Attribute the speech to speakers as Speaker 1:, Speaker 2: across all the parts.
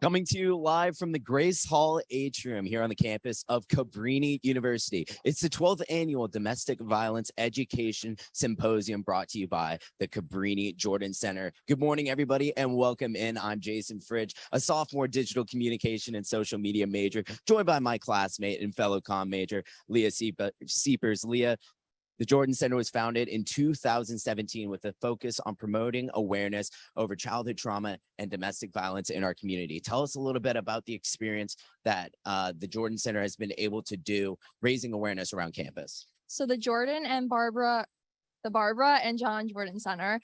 Speaker 1: Coming to you live from the Grace Hall Atrium here on the campus of Cabrini University. It's the 12th annual Domestic Violence Education Symposium brought to you by the Cabrini Jordan Center. Good morning, everybody, and welcome in. I'm Jason Fridge, a sophomore digital communication and social media major, joined by my classmate and fellow comm major, Leah Seepers. Leah, the Jordan Center was founded in 2017 with a focus on promoting awareness over childhood trauma and domestic violence in our community. Tell us a little bit about the experience that the Jordan Center has been able to do raising awareness around campus.
Speaker 2: So the Barbara and John Jordan Center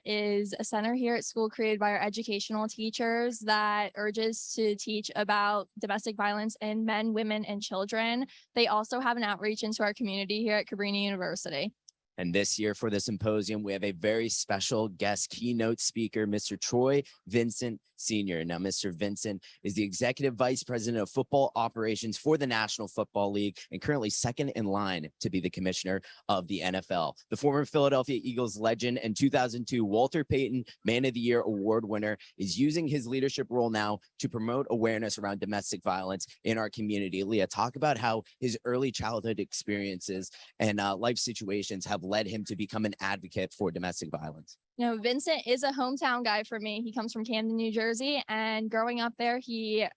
Speaker 2: is a center here at school created by our educational teachers that urges to teach about domestic violence in men, women, and children. They also have an outreach into our community here at Cabrini University.
Speaker 1: And this year for the symposium, we have a very special guest keynote speaker, Mr. Troy Vincent Sr. Now, Mr. Vincent is the Executive Vice President of Football Operations for the National Football League and currently second in line to be the commissioner of the NFL. The former Philadelphia Eagles legend and 2002 Walter Payton Man of the Year Award winner is using his leadership role now to promote awareness around domestic violence in our community. Leah, talk about how his early childhood experiences and life situations have led him to become an advocate for domestic violence.
Speaker 2: You know, Vincent is a hometown guy for me. He comes from Camden, New Jersey, and growing up there, he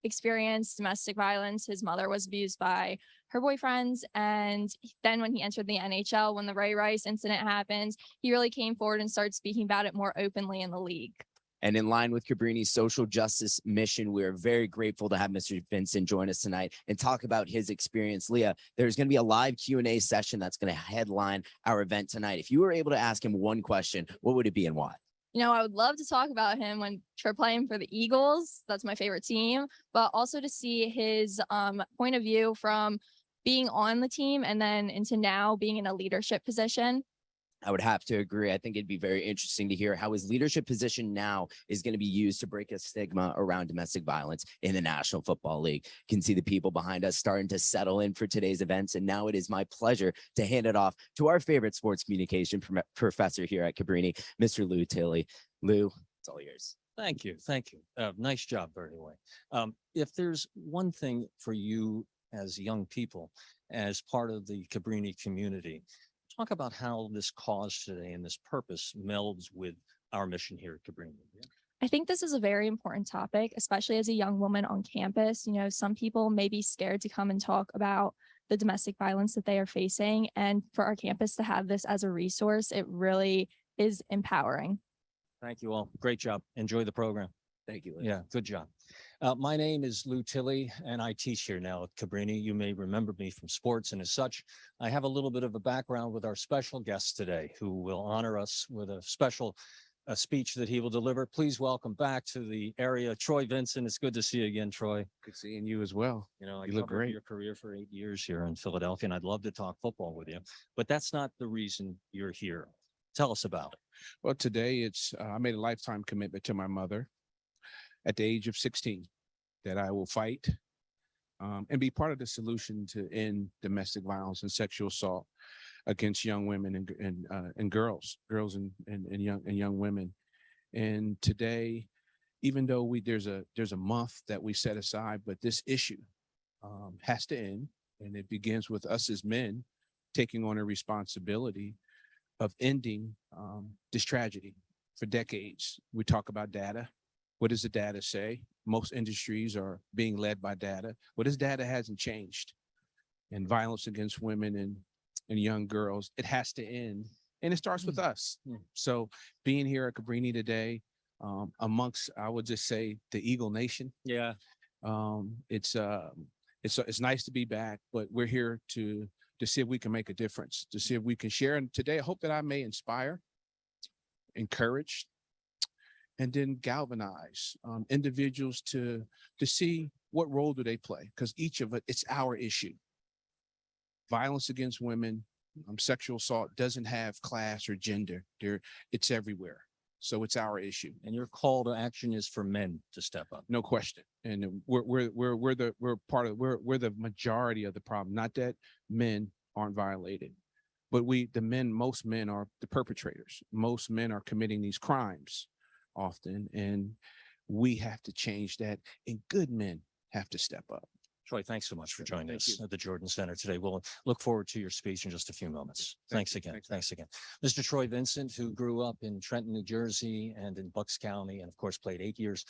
Speaker 2: experienced domestic violence. His mother was abused by her boyfriends, and then when he entered the NHL, when the Ray Rice incident happened, he really came forward and started speaking about it more openly in the league.
Speaker 1: And in line with Cabrini's social justice mission, we are very grateful to have Mr. Vincent join us tonight and talk about his experience. Leah, there's going to be a live Q&A session that's going to headline our event tonight. If you were able to ask him one question, what would it be and why?
Speaker 2: You know, I would love to talk about him when playing for the Eagles. That's my favorite team, but also to see his point of view from being on the team and then into now being in a leadership position.
Speaker 1: I would have to agree. I think it'd be very interesting to hear how his leadership position now is going to be used to break a stigma around domestic violence in the National Football League. You can see the people behind us starting to settle in for today's events. And now it is my pleasure to hand it off to our favorite sports communication professor here at Cabrini, Mr. Lou Tilley. Lou, it's all yours.
Speaker 3: Thank you. Thank you. Nice job, by the way. If there's one thing for you as young people, as part of the Cabrini community, talk about how this cause today and this purpose melds with our mission here at Cabrini. Yeah.
Speaker 2: I think this is a very important topic, especially as a young woman on campus. You know, some people may be scared to come and talk about the domestic violence that they are facing. And for our campus to have this as a resource, it really is empowering.
Speaker 3: Thank you all. Great job. Enjoy the program.
Speaker 1: Thank you, Lou.
Speaker 3: Yeah, good job. My name is Lou Tilley, and I teach here now at Cabrini. You may remember me from sports, and as such, I have a little bit of a background with our special guest today, who will honor us with a special speech that he will deliver. Please welcome back to the area, Troy Vincent. It's good to see you again, Troy.
Speaker 4: Good seeing you as well.
Speaker 3: You know, I
Speaker 4: You look
Speaker 3: covered
Speaker 4: great.
Speaker 3: your career for 8 years here in Philadelphia, and I'd love to talk football with you, but that's not the reason you're here. Tell us about it.
Speaker 4: Well, today I made a lifetime commitment to my mother at the age of 16 that I will fight and be part of the solution to end domestic violence and sexual assault against young women and girls and young women. And today, even though there's a month that we set aside, but this issue has to end, and it begins with us as men taking on a responsibility of ending this tragedy. For decades, we talk about data. What does the data say? Most industries are being led by data. Well, this data hasn't changed. And violence against women and young girls, it has to end. And it starts with us. So being here at Cabrini today, amongst, I would just say, the Eagle Nation.
Speaker 3: Yeah.
Speaker 4: It's nice to be back, but we're here to see if we can make a difference, to see if we can share. And today, I hope that I may inspire, encourage, and then galvanize individuals to see what role do they play, because each of it, it's our issue. Violence against women, sexual assault doesn't have class or gender. It's everywhere. So it's our issue.
Speaker 3: And your call to action is for men to step up.
Speaker 4: No question. And we're the majority of the problem. Not that men aren't violated, but most men are the perpetrators. Most men are committing these crimes often. And We have to change that, and good men have to step up.
Speaker 3: Troy, thanks so much for joining
Speaker 4: Thank
Speaker 3: us
Speaker 4: you.
Speaker 3: at the Jordan Center today. We'll look forward to your speech in just a few moments. Thanks
Speaker 4: you.
Speaker 3: again.
Speaker 4: Thanks.
Speaker 3: Thanks again. Mr. Troy Vincent, who grew up in Trenton, New Jersey and in Bucks County, and of course played 8 years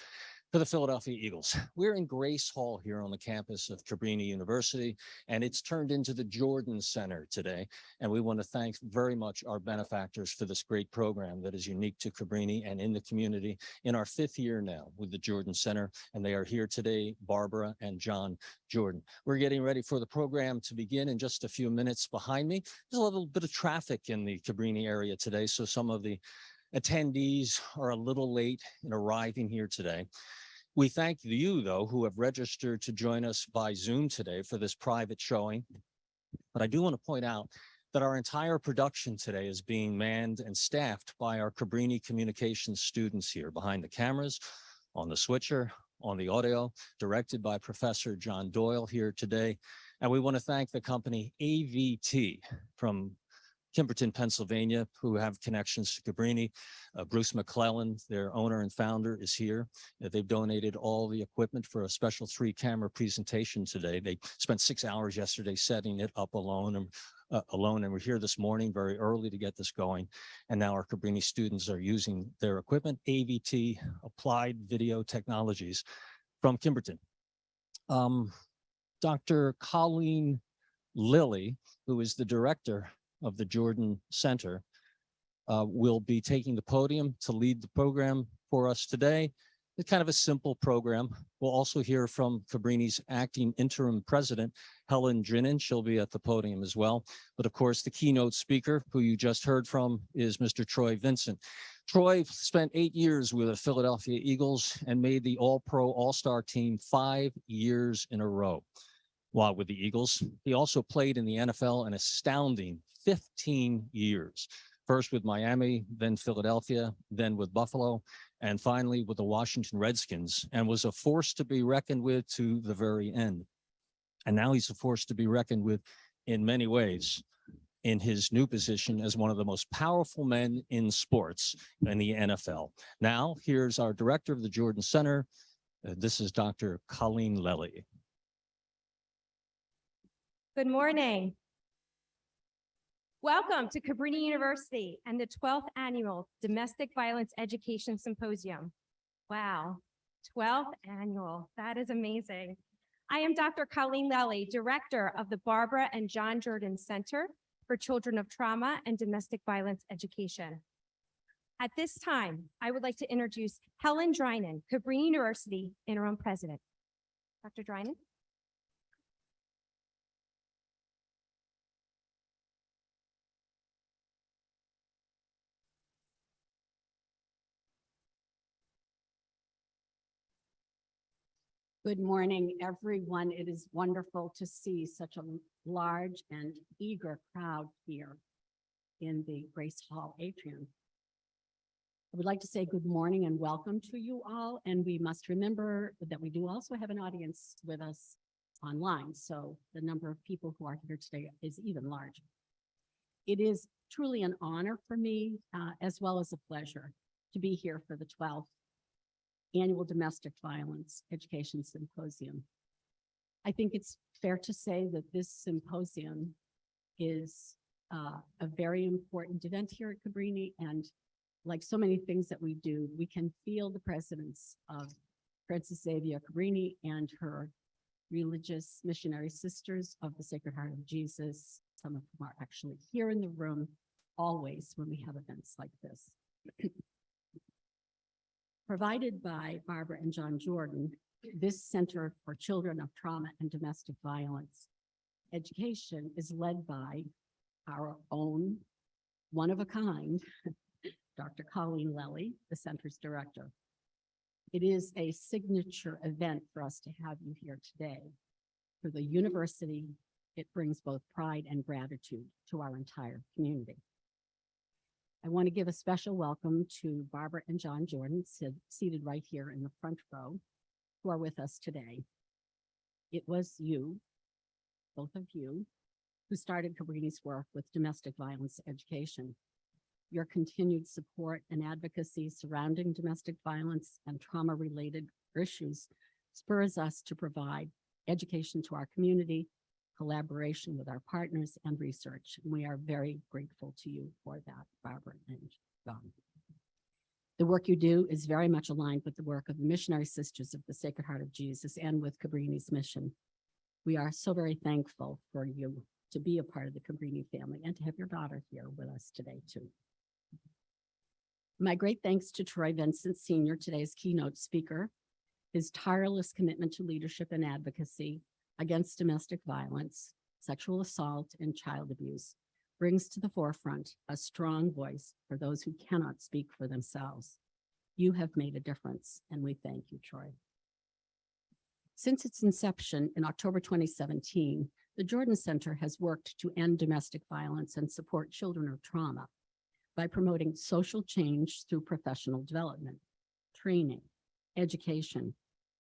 Speaker 3: for the Philadelphia Eagles. We're in Grace Hall here on the campus of Cabrini University, and it's turned into the Jordan Center today. And we want to thank very much our benefactors for this great program that is unique to Cabrini and in the community in our 5th year now with the Jordan Center. And they are here today, Barbara and John Jordan. We're getting ready for the program to begin in just a few minutes. Behind me, there's a little bit of traffic in the Cabrini area today, so some of the attendees are a little late in arriving here today. We thank you, though, who have registered to join us by Zoom today for this private showing. But I do want to point out that our entire production today is being manned and staffed by our Cabrini Communications students here behind the cameras, on the switcher, on the audio, directed by Professor John Doyle here today. And we want to thank the company AVT from Kimberton, Pennsylvania, who have connections to Cabrini. Bruce McClellan, their owner and founder, is here. They've donated all the equipment for a special 3-camera presentation today. They spent 6 hours yesterday setting it up alone, and we're here this morning very early to get this going. And now our Cabrini students are using their equipment, AVT, Applied Video Technologies from Kimberton. Dr. Colleen Lilly, who is the director of the Jordan Center, will be taking the podium to lead the program for us today. It's kind of a simple program. We'll also hear from Cabrini's acting interim president, Helen Drinnen. She'll be at the podium as well. But of course, the keynote speaker, who you just heard from, is Mr. Troy Vincent. Troy spent 8 years with the Philadelphia Eagles and made the All-Pro All-Star team 5 years in a row. While with the Eagles, he also played in the NFL an astounding 15 years. First with Miami, then Philadelphia, then with Buffalo, and finally with the Washington Redskins, and was a force to be reckoned with to the very end. And now he's a force to be reckoned with in many ways in his new position as one of the most powerful men in sports in the NFL. Now, here's our director of the Jordan Center. This is Dr. Colleen Lilly.
Speaker 5: Good morning. Welcome to Cabrini University and the 12th Annual Domestic Violence Education Symposium. Wow, 12th Annual, that is amazing. I am Dr. Colleen Lilly, Director of the Barbara and John Jordan Center for Children of Trauma and Domestic Violence Education. At this time, I would like to introduce Helen Drinnen, Cabrini University Interim President. Dr. Drinnen.
Speaker 6: Good morning, everyone. It is wonderful to see such a large and eager crowd here in the Grace Hall atrium. I would like to say good morning and welcome to you all. And we must remember that we do also have an audience with us online. So the number of people who are here today is even larger. It is truly an honor for me, as well as a pleasure to be here for the 12th Annual Domestic Violence Education Symposium. I think it's fair to say that this symposium is a very important event here at Cabrini, and like so many things that we do, we can feel the presence of Princess Xavier Cabrini and her religious missionary sisters of the Sacred Heart of Jesus. Some of them are actually here in the room always when we have events like this. Provided by Barbara and John Jordan, this Center for Children of Trauma and Domestic Violence Education is led by our own one-of-a-kind, Dr. Colleen Lilly, the center's director. It is a signature event for us to have you here today. For the university, it brings both pride and gratitude to our entire community. I want to give a special welcome to Barbara and John Jordan, seated right here in the front row, who are with us today. It was you, both of you, who started Cabrini's work with domestic violence education. Your continued support and advocacy surrounding domestic violence and trauma-related issues spurs us to provide education to our community, collaboration with our partners, and research. We are very grateful to you for that, Barbara and John. The work you do is very much aligned with the work of the Missionary Sisters of the Sacred Heart of Jesus and with Cabrini's mission. We are so very thankful for you to be a part of the Cabrini family and to have your daughter here with us today too. My great thanks to Troy Vincent Sr., today's keynote speaker. His tireless commitment to leadership and advocacy against domestic violence, sexual assault, and child abuse brings to the forefront a strong voice for those who cannot speak for themselves. You have made a difference, and we thank you, Troy. Since its inception in October 2017, the Jordan Center has worked to end domestic violence and support children of trauma by promoting social change through professional development, training, education,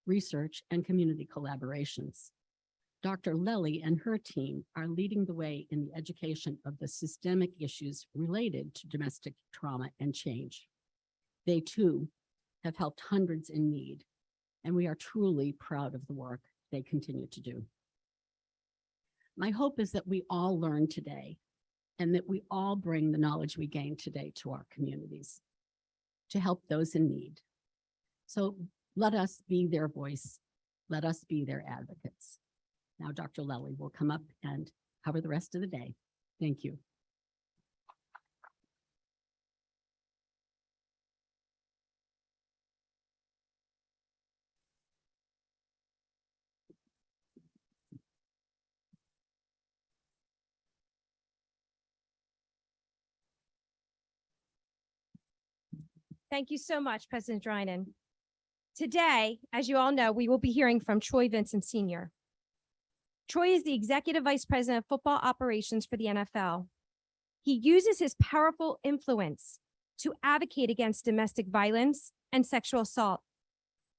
Speaker 6: research, and community collaborations. Dr. Lely and her team are leading the way in the education of the systemic issues related to domestic trauma and change. They too have helped hundreds in need, and we are truly proud of the work they continue to do. My hope is that we all learn today and that we all bring the knowledge we gained today to our communities to help those in need. So let us be their voice. Let us be their advocates. Now, Dr. Lely will come up and cover the rest of the day. Thank you.
Speaker 5: Thank you so much, President Drinan. Today, as you all know, we will be hearing from Troy Vincent Sr. Troy is the Executive Vice President of Football Operations for the NFL. He uses his powerful influence to advocate against domestic violence and sexual assault.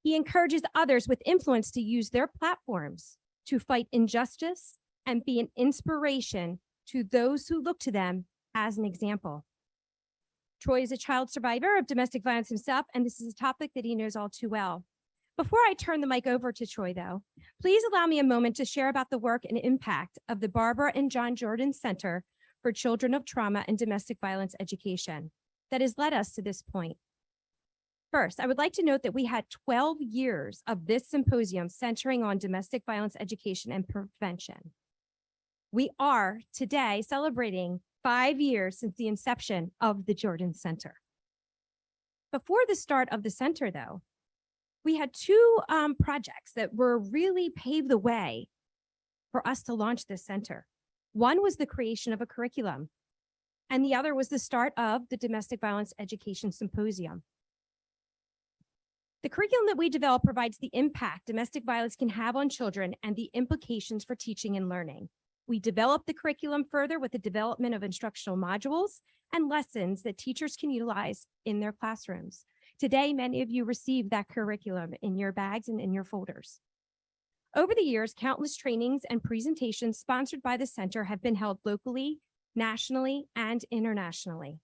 Speaker 5: He encourages others with influence to use their platforms to fight injustice and be an inspiration to those who look to them as an example. Troy is a child survivor of domestic violence himself, and this is a topic that he knows all too well. Before I turn the mic over to Troy, though, please allow me a moment to share about the work and impact of the Barbara and John Jordan Center for Children of Trauma and Domestic Violence Education that has led us to this point. First, I would like to note that we had 12 years of this symposium centering on domestic violence education and prevention. We are today celebrating 5 years since the inception of the Jordan Center. Before the start of the center, though, we had two projects that were really paved the way for us to launch this center. One was the creation of a curriculum, and the other was the start of the Domestic Violence Education Symposium. The curriculum that we developed provides the impact domestic violence can have on children and the implications for teaching and learning. We developed the curriculum further with the development of instructional modules and lessons that teachers can utilize in their classrooms. Today, many of you received that curriculum in your bags and in your folders. Over the years, countless trainings and presentations sponsored by the center have been held locally, nationally, and internationally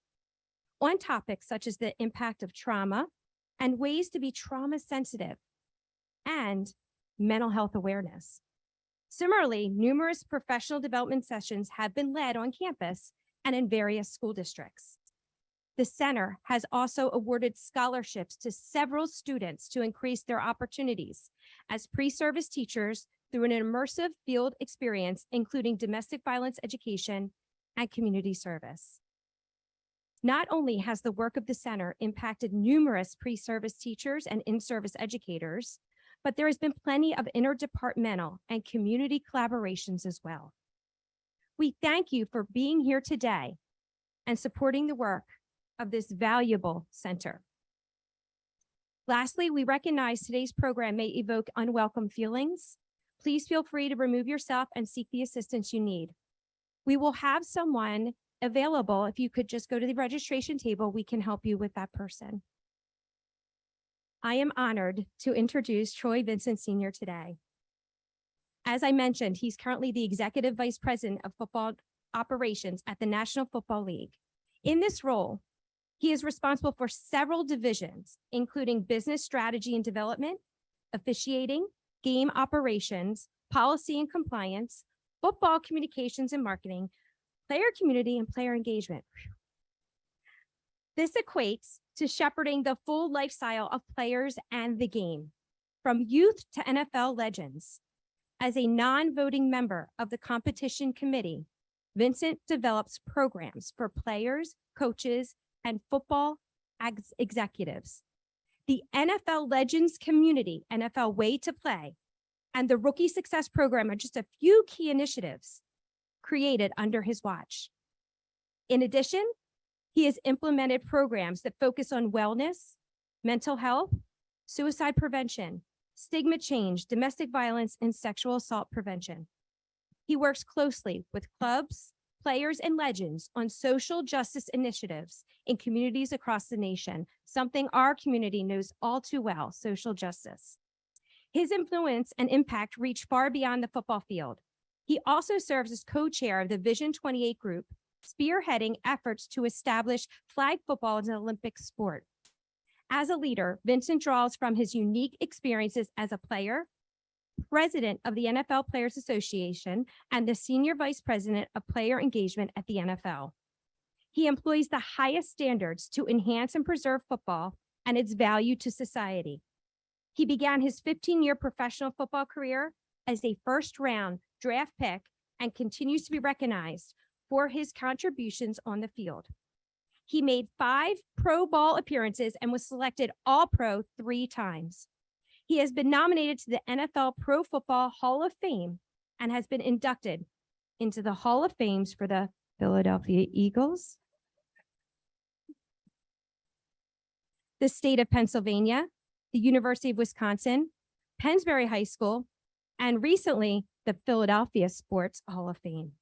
Speaker 5: on topics such as the impact of trauma and ways to be trauma sensitive and mental health awareness. Similarly, numerous professional development sessions have been led on campus and in various school districts. The center has also awarded scholarships to several students to increase their opportunities as pre-service teachers through an immersive field experience, including domestic violence education and community service. Not only has the work of the center impacted numerous pre-service teachers and in-service educators, but there has been plenty of interdepartmental and community collaborations as well. We thank you for being here today and supporting the work of this valuable center. Lastly, we recognize today's program may evoke unwelcome feelings. Please feel free to remove yourself and seek the assistance you need. We will have someone available. If you could just go to the registration table, we can help you with that person. I am honored to introduce Troy Vincent Sr. today. As I mentioned, he's currently the Executive Vice President of Football Operations at the National Football League. In this role, He is responsible for several divisions, including business strategy and development, officiating, game operations, policy and compliance, football communications and marketing, player community, and player engagement. This equates to shepherding the full lifestyle of players and the game, from youth to NFL legends. As a non-voting member of the competition committee, Vincent develops programs for players, coaches, and football executives. The NFL Legends Community, NFL Way to Play, and the Rookie Success Program are just a few key initiatives created under his watch. In addition, he has implemented programs that focus on wellness, mental health, suicide prevention, stigma change, domestic violence, and sexual assault prevention. He works closely with clubs, players, and legends on social justice initiatives in communities across the nation, something our community knows all too well, social justice. His influence and impact reach far beyond the football field. He also serves as co-chair of the Vision 28 group, spearheading efforts to establish flag football as an Olympic sport. As a leader, Vincent draws from his unique experiences as a player, president of the NFL Players Association, and the senior vice president of player engagement at the NFL. He employs the highest standards to enhance and preserve football and its value to society. He began his 15-year professional football career as a first-round draft pick and continues to be recognized for his contributions on the field. He made 5 Pro Bowl appearances and was selected All-Pro 3 times. He has been nominated to the NFL Pro Football Hall of Fame and has been inducted into the Hall of Fames for the Philadelphia Eagles, the state of Pennsylvania, the University of Wisconsin, Pennsbury High School, and recently the Philadelphia Sports Hall of Fame.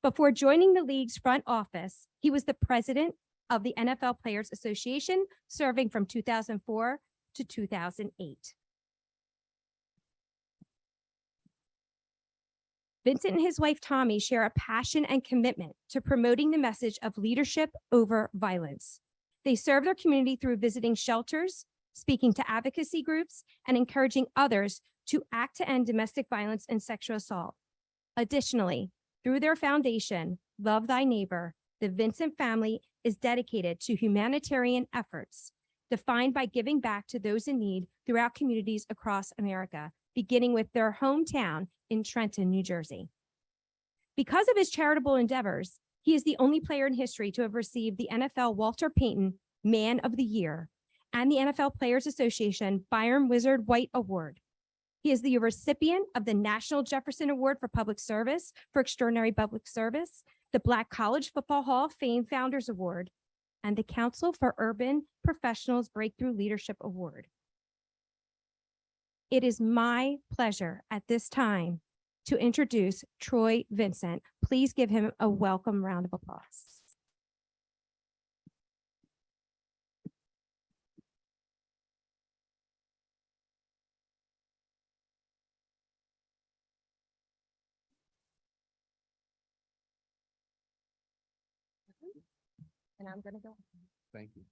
Speaker 5: Before joining the league's front office, he was the president of the NFL Players Association, serving from 2004 to 2008. Vincent and his wife, Tommy, share a passion and commitment to promoting the message of leadership over violence. They serve their community through visiting shelters, speaking to advocacy groups, and encouraging others to act to end domestic violence and sexual assault. Additionally, through their foundation, Love Thy Neighbor, the Vincent family is dedicated to humanitarian efforts defined by giving back to those in need throughout communities across America, beginning with their hometown in Trenton, New Jersey. Because of his charitable endeavors, he is the only player in history to have received the NFL Walter Payton Man of the Year and the NFL Players Association Byron Wizard White Award. He is the recipient of the National Jefferson Award for Public Service for Extraordinary Public Service, the Black College Football Hall of Fame Founders Award, and the Council for Urban Professionals Breakthrough Leadership Award. It is my pleasure at this time to introduce Troy Vincent. Please give him a welcome round of applause. And I'm gonna go.
Speaker 4: Thank you.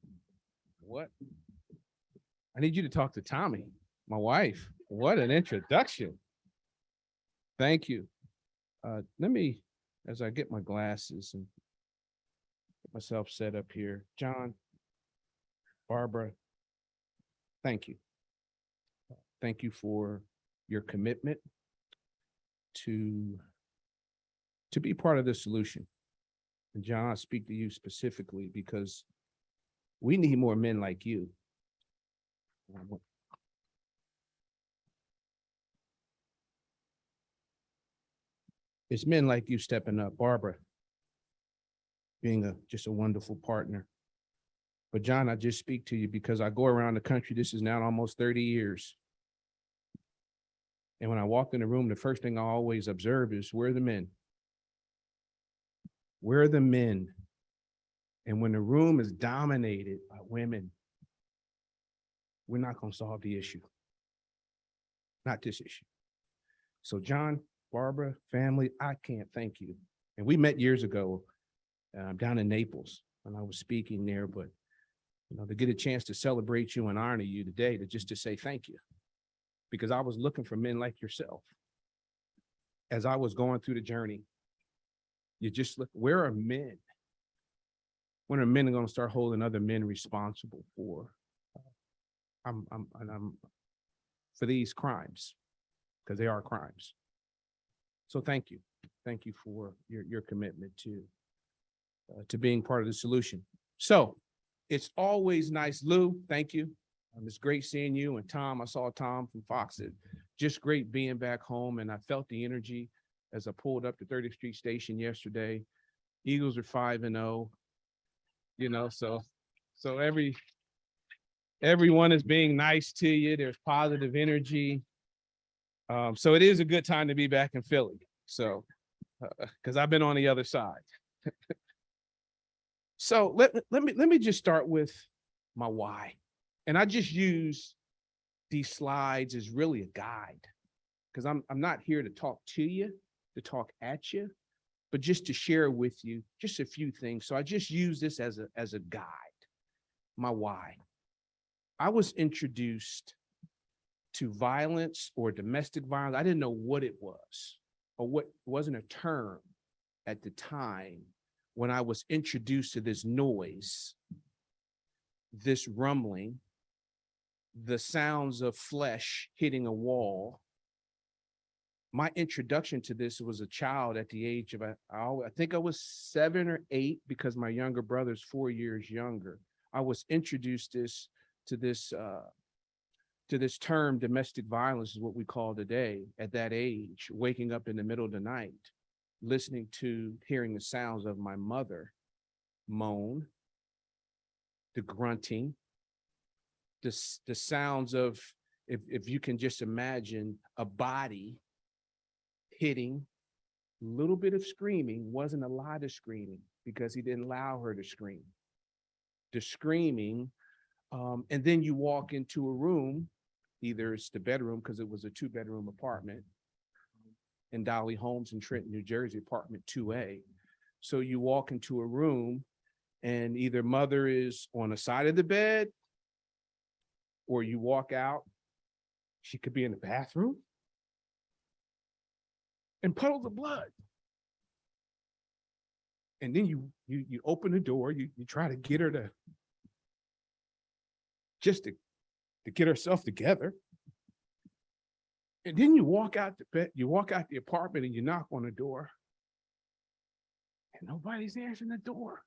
Speaker 4: What? I need you to talk to Tommy, my wife. What an introduction. Thank you. Let me, as I get my glasses and get myself set up here, John, Barbara, thank you. Thank you for your commitment to be part of the solution. And John, I speak to you specifically because we need more men like you. It's men like you stepping up, Barbara, being just a wonderful partner. But John, I just speak to you because I go around the country. This is now almost 30 years. And when I walk in the room, the first thing I always observe is, where are the men? Where are the men? And when the room is dominated by women, we're not going to solve the issue. Not this issue. So John, Barbara, family, I can't thank you. And we met years ago down in Naples. when I was speaking there, but to get a chance to celebrate you and honor you today, to say thank you, because I was looking for men like yourself as I was going through the journey. You just look, where are men? When are men going to start holding other men responsible for for these crimes, because they are crimes. So thank you. Thank you for your commitment to being part of the solution. So it's always nice. Lou, thank you. It's great seeing you. And Tom, I saw Tom from Fox. Just great being back home. And I felt the energy as I pulled up to 30th Street Station yesterday. Eagles are 5-0, so everyone is being nice to you. There's positive energy. So it is a good time to be back in Philly. So, because I've been on the other side. So let me just start with my why. And I just use these slides as really a guide, because I'm not here to talk to you, to talk at you, but just to share with you just a few things. So I just use this as a guide. My why. I was introduced to violence or domestic violence. I didn't know what it was, or what wasn't a term at the time when I was introduced to this noise, this rumbling, the sounds of flesh hitting a wall. My introduction to this was a child at the age of, I think I was 7 or 8, because my younger brother's 4 years younger. I was introduced to this term, domestic violence is what we call today, at that age, waking up in the middle of the night, hearing the sounds of my mother moan, the grunting, the sounds of, if you can just imagine a body hitting, a little bit of screaming, wasn't a lot of screaming because he didn't allow her to scream. The screaming, and then you walk into a room, either it's the bedroom, because it was a 2-bedroom apartment in Dolly Homes in Trenton, New Jersey, apartment 2A. So you walk into a room and either mother is on the side of the bed, or you walk out, she could be in the bathroom and puddles of blood. And then you open the door, you try to get her to get herself together. And then you walk out the bed, you walk out the apartment and you knock on the door. And nobody's answering the door.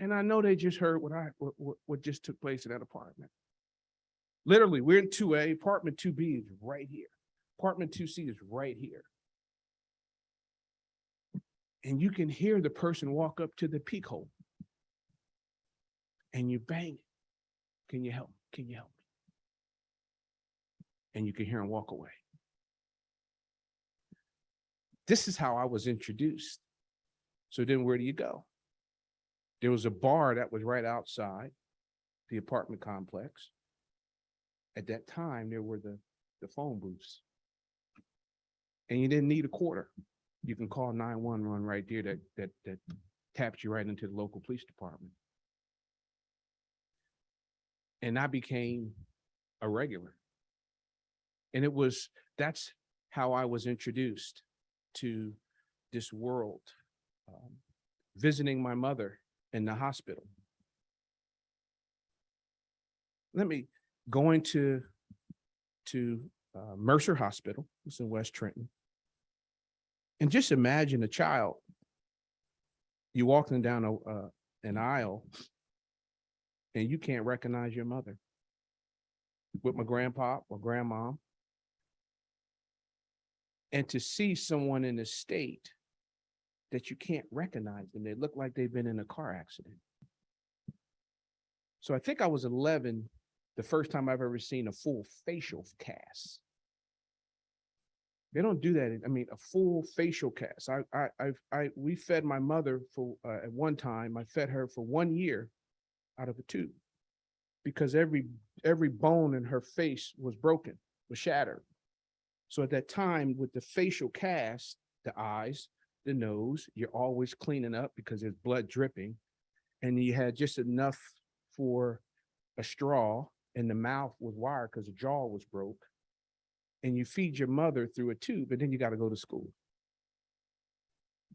Speaker 4: And I know they just heard what just took place in that apartment. Literally, we're in 2A, apartment 2B is right here. Apartment 2C is right here. And you can hear the person walk up to the peek hole. And you bang it. Can you help? Can you help me? And you can hear him walk away. This is how I was introduced. So then where do you go? There was a bar that was right outside the apartment complex. At that time, there were the phone booths. And you didn't need a quarter. You can call 911 right there that taps you right into the local police department. And I became a regular. And that's how I was introduced to this world, visiting my mother in the hospital. Going to Mercer Hospital, it's in West Trenton. And just imagine a child, you walking down an aisle and you can't recognize your mother. With my grandpa or grandma. And to see someone in a state that you can't recognize them, they look like they've been in a car accident. So I think I was 11, the first time I've ever seen a full facial cast. They don't do that. A full facial cast. We fed my mother for, at one time, I fed her for 1 year out of a tube, because every bone in her face was broken, was shattered. So at that time, with the facial cast, the eyes, the nose, you're always cleaning up because there's blood dripping. and you had just enough for a straw, and the mouth was wired because the jaw was broke, and you feed your mother through a tube, and then you got to go to school.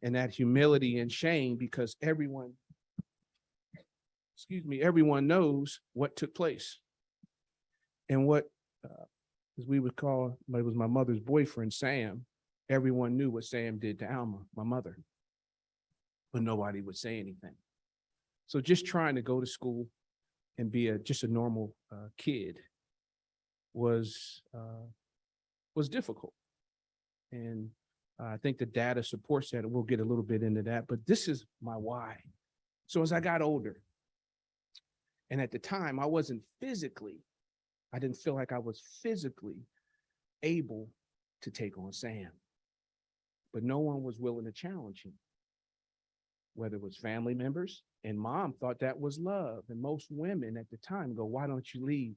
Speaker 4: And that humility and shame, because everyone knows what took place. And what, as we would call, but it was my mother's boyfriend, Sam. Everyone knew what Sam did to Alma, my mother, but nobody would say anything. So just trying to go to school and be just a normal kid was difficult. And I think the data supports that, and we'll get a little bit into that, but this is my why. So as I got older, and at the time I didn't feel like I was physically able to take on Sam, but no one was willing to challenge him, whether it was family members, and mom thought that was love. And most women at the time go, why don't you leave?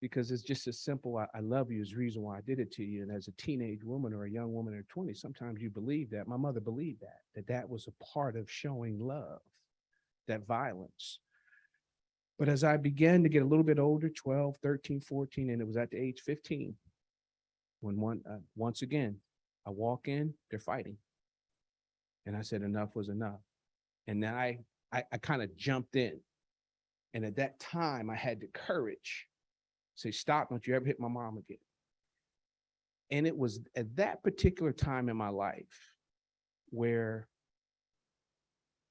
Speaker 4: Because it's just as simple, I love you is the reason why I did it to you. And as a teenage woman or a young woman in her 20s, sometimes you believe that. My mother believed that was a part of showing love, that violence. But as I began to get a little bit older, 12, 13, 14, and it was at the age 15, when once again, I walk in, they're fighting. And I said, enough was enough. And then I kind of jumped in. And at that time, I had the courage to say, stop, don't you ever hit my mom again. And it was at that particular time in my life where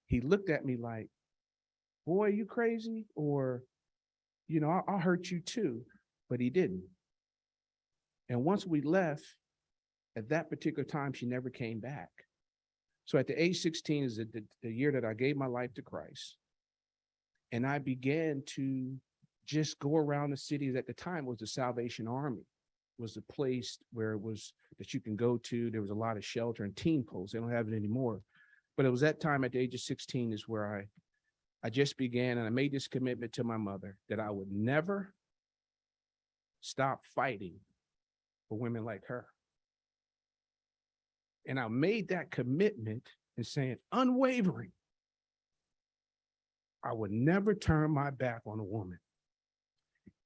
Speaker 4: he looked at me like, boy, you crazy? Or, I'll hurt you too. But he didn't. And once we left, at that particular time, she never came back. So at the age 16 is the year that I gave my life to Christ. And I began to just go around the cities. At the time, it was the Salvation Army, was the place where it was that you can go to. There was a lot of shelter and teen posts. They don't have it anymore. But it was that time at the age of 16 is where I just began, and I made this commitment to my mother that I would never stop fighting for women like her. And I made that commitment and saying, unwavering, I would never turn my back on a woman.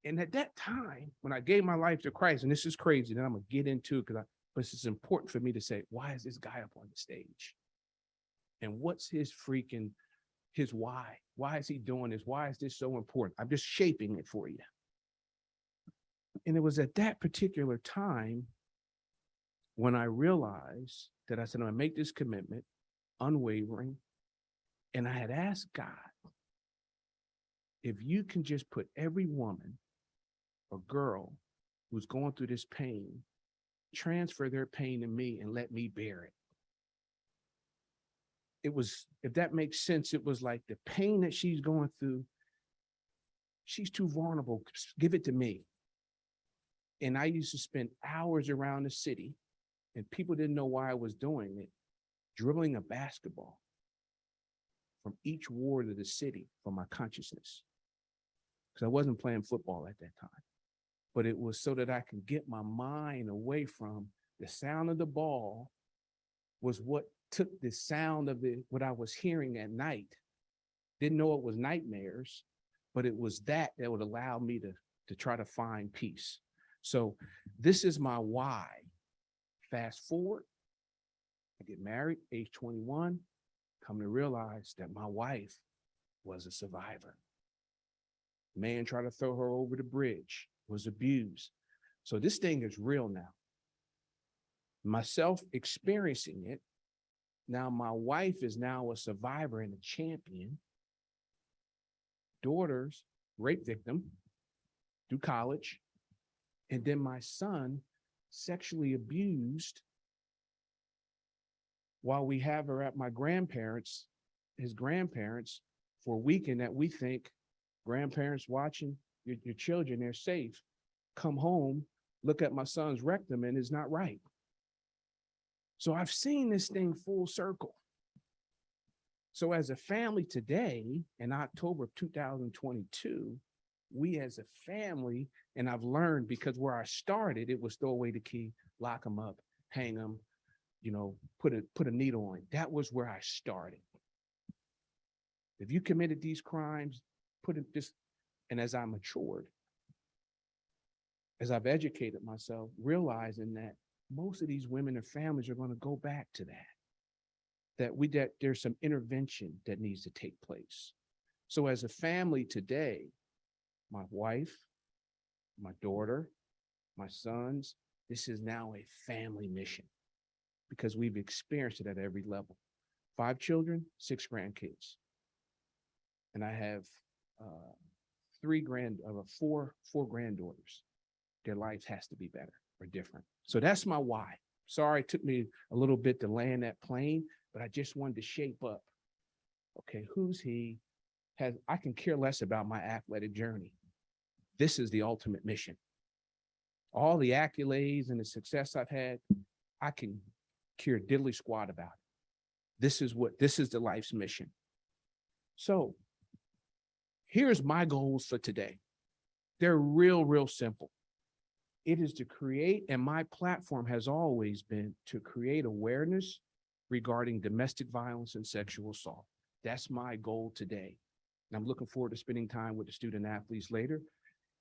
Speaker 4: And at that time, when I gave my life to Christ, and this is crazy, then I'm going to get into it, but it's important for me to say, why is this guy up on the stage? And what's his why? Why is he doing this? Why is this so important? I'm just shaping it for you. And it was at that particular time when I realized that I said, I'm going to make this commitment, unwavering. And I had asked God, if you can just put every woman or girl who's going through this pain, transfer their pain to me and let me bear it. It was, if that makes sense, it was like the pain that she's going through, she's too vulnerable, give it to me. And I used to spend hours around the city, and people didn't know why I was doing it, dribbling a basketball from each ward of the city for my consciousness. Because I wasn't playing football at that time. But it was so that I can get my mind away from the sound of the ball was what took the sound of what I was hearing at night. Didn't know it was nightmares, but it was that would allow me to try to find peace. So this is my why. Fast forward, I get married, age 21, come to realize that my wife was a survivor. Man tried to throw her over the bridge, was abused. So this thing is real now. Myself experiencing it. Now my wife is now a survivor and a champion. Daughter's rape victim through college. And then my son sexually abused while we have her at my grandparents, his grandparents, for a weekend that we think grandparents watching your children, they're safe. Come home, look at my son's rectum, and it's not right. So I've seen this thing full circle. So as a family today, in October of 2022, we as a family, and I've learned, because where I started, it was throw away the key, lock them up, hang them, put a needle on it. That was where I started. If you committed these crimes, put it this, and as I matured, as I've educated myself, realizing that most of these women and families are going to go back to that there's some intervention that needs to take place. So as a family today, my wife, my daughter, my sons, this is now a family mission because we've experienced it at every level. 5 children, 6 grandkids. And I have 4 granddaughters. Their lives has to be better or different. So that's my why. Sorry, it took me a little bit to land that plane, but I just wanted to shape up. Okay, who's he? I can care less about my athletic journey. This is the ultimate mission. All the accolades and the success I've had, I can care diddly squat about it. This is the life's mission. So here's my goals for today. They're real simple. It is to create, and my platform has always been to create awareness regarding domestic violence and sexual assault. That's my goal today. And I'm looking forward to spending time with the student athletes later.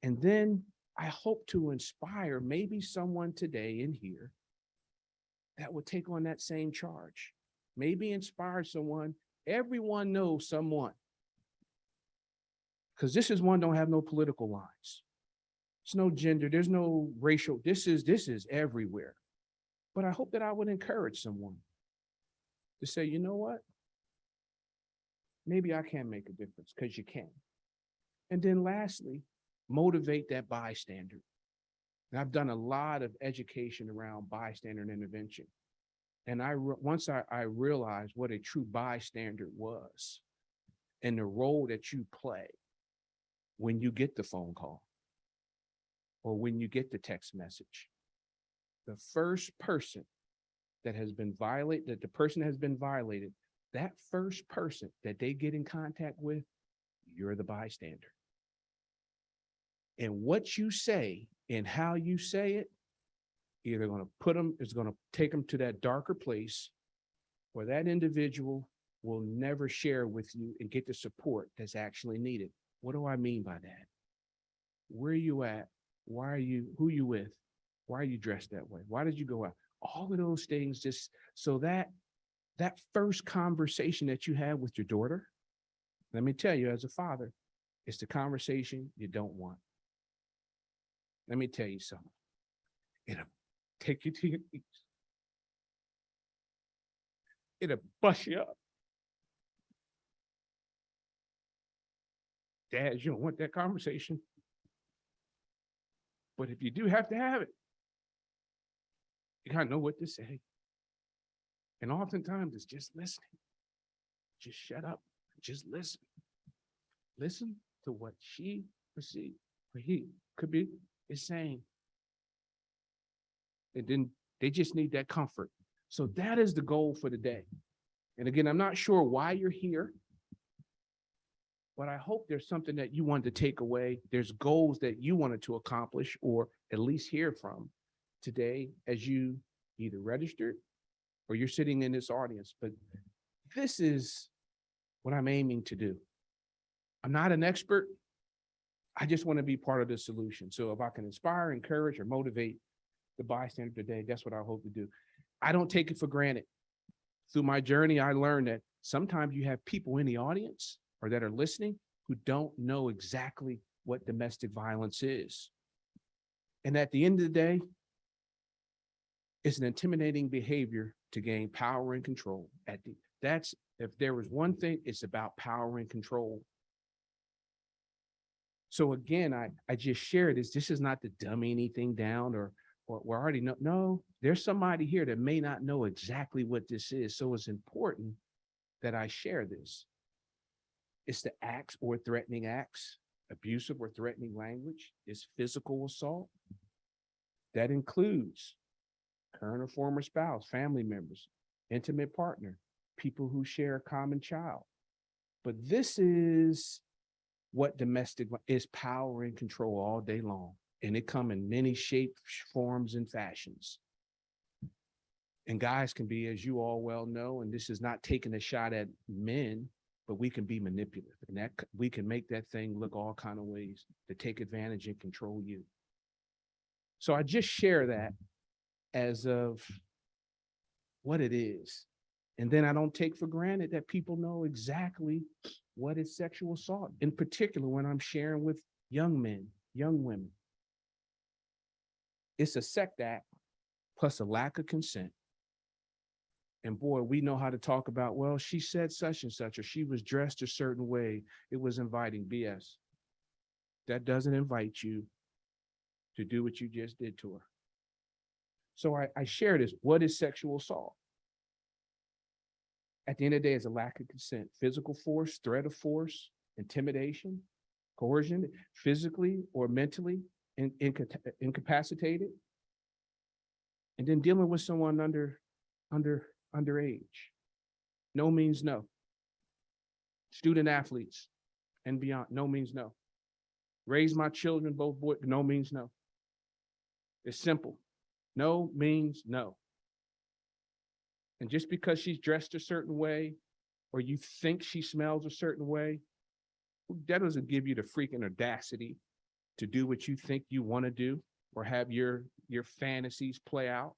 Speaker 4: And then I hope to inspire maybe someone today in here that would take on that same charge. Maybe inspire someone. Everyone knows someone. Because this is one don't have no political lines. There's no gender, there's no racial, this is everywhere. But I hope that I would encourage someone to say, you know what? Maybe I can make a difference, because you can. And then lastly, motivate that bystander. And I've done a lot of education around bystander intervention. And once I realized what a true bystander was and the role that you play when you get the phone call or when you get the text message, the first person that has been violated, that the person has been violated, that first person that they get in contact with, you're the bystander. And what you say and how you say it, either it's going to take them to that darker place, or that individual will never share with you and get the support that's actually needed. What do I mean by that? Where are you at? Who are you with? Why are you dressed that way? Why did you go out? All of those things, just so that first conversation that you have with your daughter, let me tell you, as a father, it's the conversation you don't want. Let me tell you something. It'll take you to your knees. It'll bust you up. Dads, you don't want that conversation. But if you do have to have it, you gotta know what to say. And oftentimes it's just listening. Just shut up. Just listen. Listen to what she perceived, or he could be, is saying. And then they just need that comfort. So that is the goal for the day. And again, I'm not sure why you're here, but I hope there's something that you wanted to take away. There's goals that you wanted to accomplish, or at least hear from today as you either registered or you're sitting in this audience. But this is what I'm aiming to do. I'm not an expert. I just want to be part of the solution. So if I can inspire, encourage, or motivate the bystander today, that's what I hope to do. I don't take it for granted. Through my journey, I learned that sometimes you have people in the audience or that are listening who don't know exactly what domestic violence is. And at the end of the day, it's an intimidating behavior to gain power and control. If there was one thing, it's about power and control. So again, I just share this. This is not to dummy anything down or we already know. No, there's somebody here that may not know exactly what this is. So it's important that I share this. It's the acts or threatening acts, abusive or threatening language. It's physical assault. That includes current or former spouse, family members, intimate partner, people who share a common child. But this is what domestic is: power and control all day long. And it come in many shapes, forms, and fashions. And guys can be, as you all well know, and this is not taking a shot at men, but we can be manipulative, and that we can make that thing look all kind of ways to take advantage and control you. So I just share that as of what it is. And then I don't take for granted that people know exactly what is sexual assault, in particular when I'm sharing with young men, young women. It's a sect act plus a lack of consent. And boy, we know how to talk about, well, she said such and such, or she was dressed a certain way. It was inviting. BS. That doesn't invite you to do what you just did to her. So I share this. What is sexual assault? At the end of the day, it's a lack of consent, physical force, threat of force, intimidation, coercion, physically or mentally incapacitated, and then dealing with someone underage. No means no. Student athletes and beyond, no means no. Raise my children, both boys, no means no. It's simple. No means no. And just because she's dressed a certain way, or you think she smells a certain way, that doesn't give you the freaking audacity to do what you think you want to do or have your fantasies play out.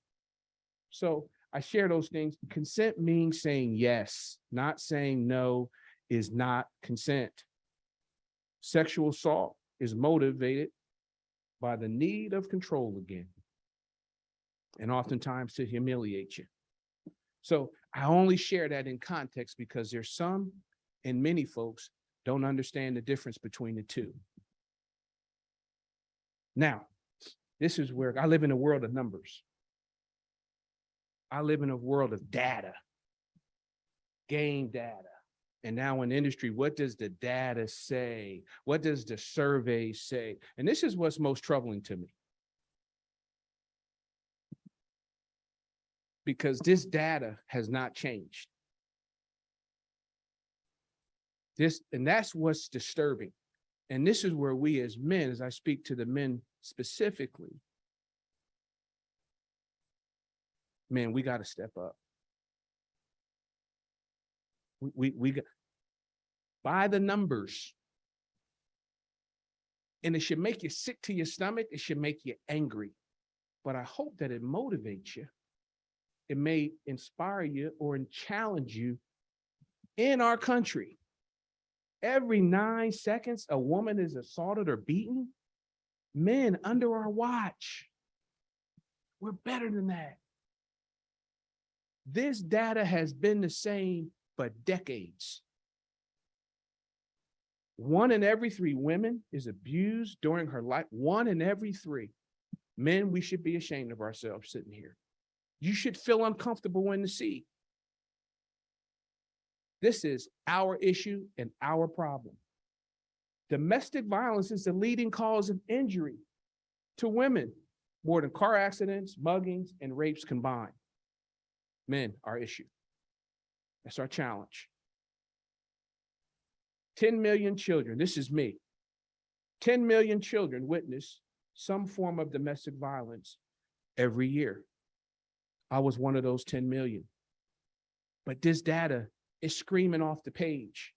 Speaker 4: So I share those things. Consent means saying yes, not saying no is not consent. Sexual assault is motivated by the need of control again, and oftentimes to humiliate you. So I only share that in context because there's some and many folks don't understand the difference between the two. Now, this is where I live in a world of numbers. I live in a world of data, game data. And now in industry, what does the data say? What does the survey say? And this is what's most troubling to me. Because this data has not changed. And that's what's disturbing. And this is where we as men, as I speak to the men specifically, man, we got to step up. We got by the numbers. And it should make you sick to your stomach. It should make you angry. But I hope that it motivates you. It may inspire you or challenge you. In our country, every 9 seconds, a woman is assaulted or beaten. Men under our watch. We're better than that. This data has been the same for decades. 1 in every 3 women is abused during her life. 1 in every 3. Men, we should be ashamed of ourselves sitting here. You should feel uncomfortable in the seat. This is our issue and our problem. Domestic violence is the leading cause of injury to women, more than car accidents, muggings, and rapes combined. Men, our issue. That's our challenge. 10 million children, this is me. 10 million children witness some form of domestic violence every year. I was one of those 10 million. But this data is screaming off the page.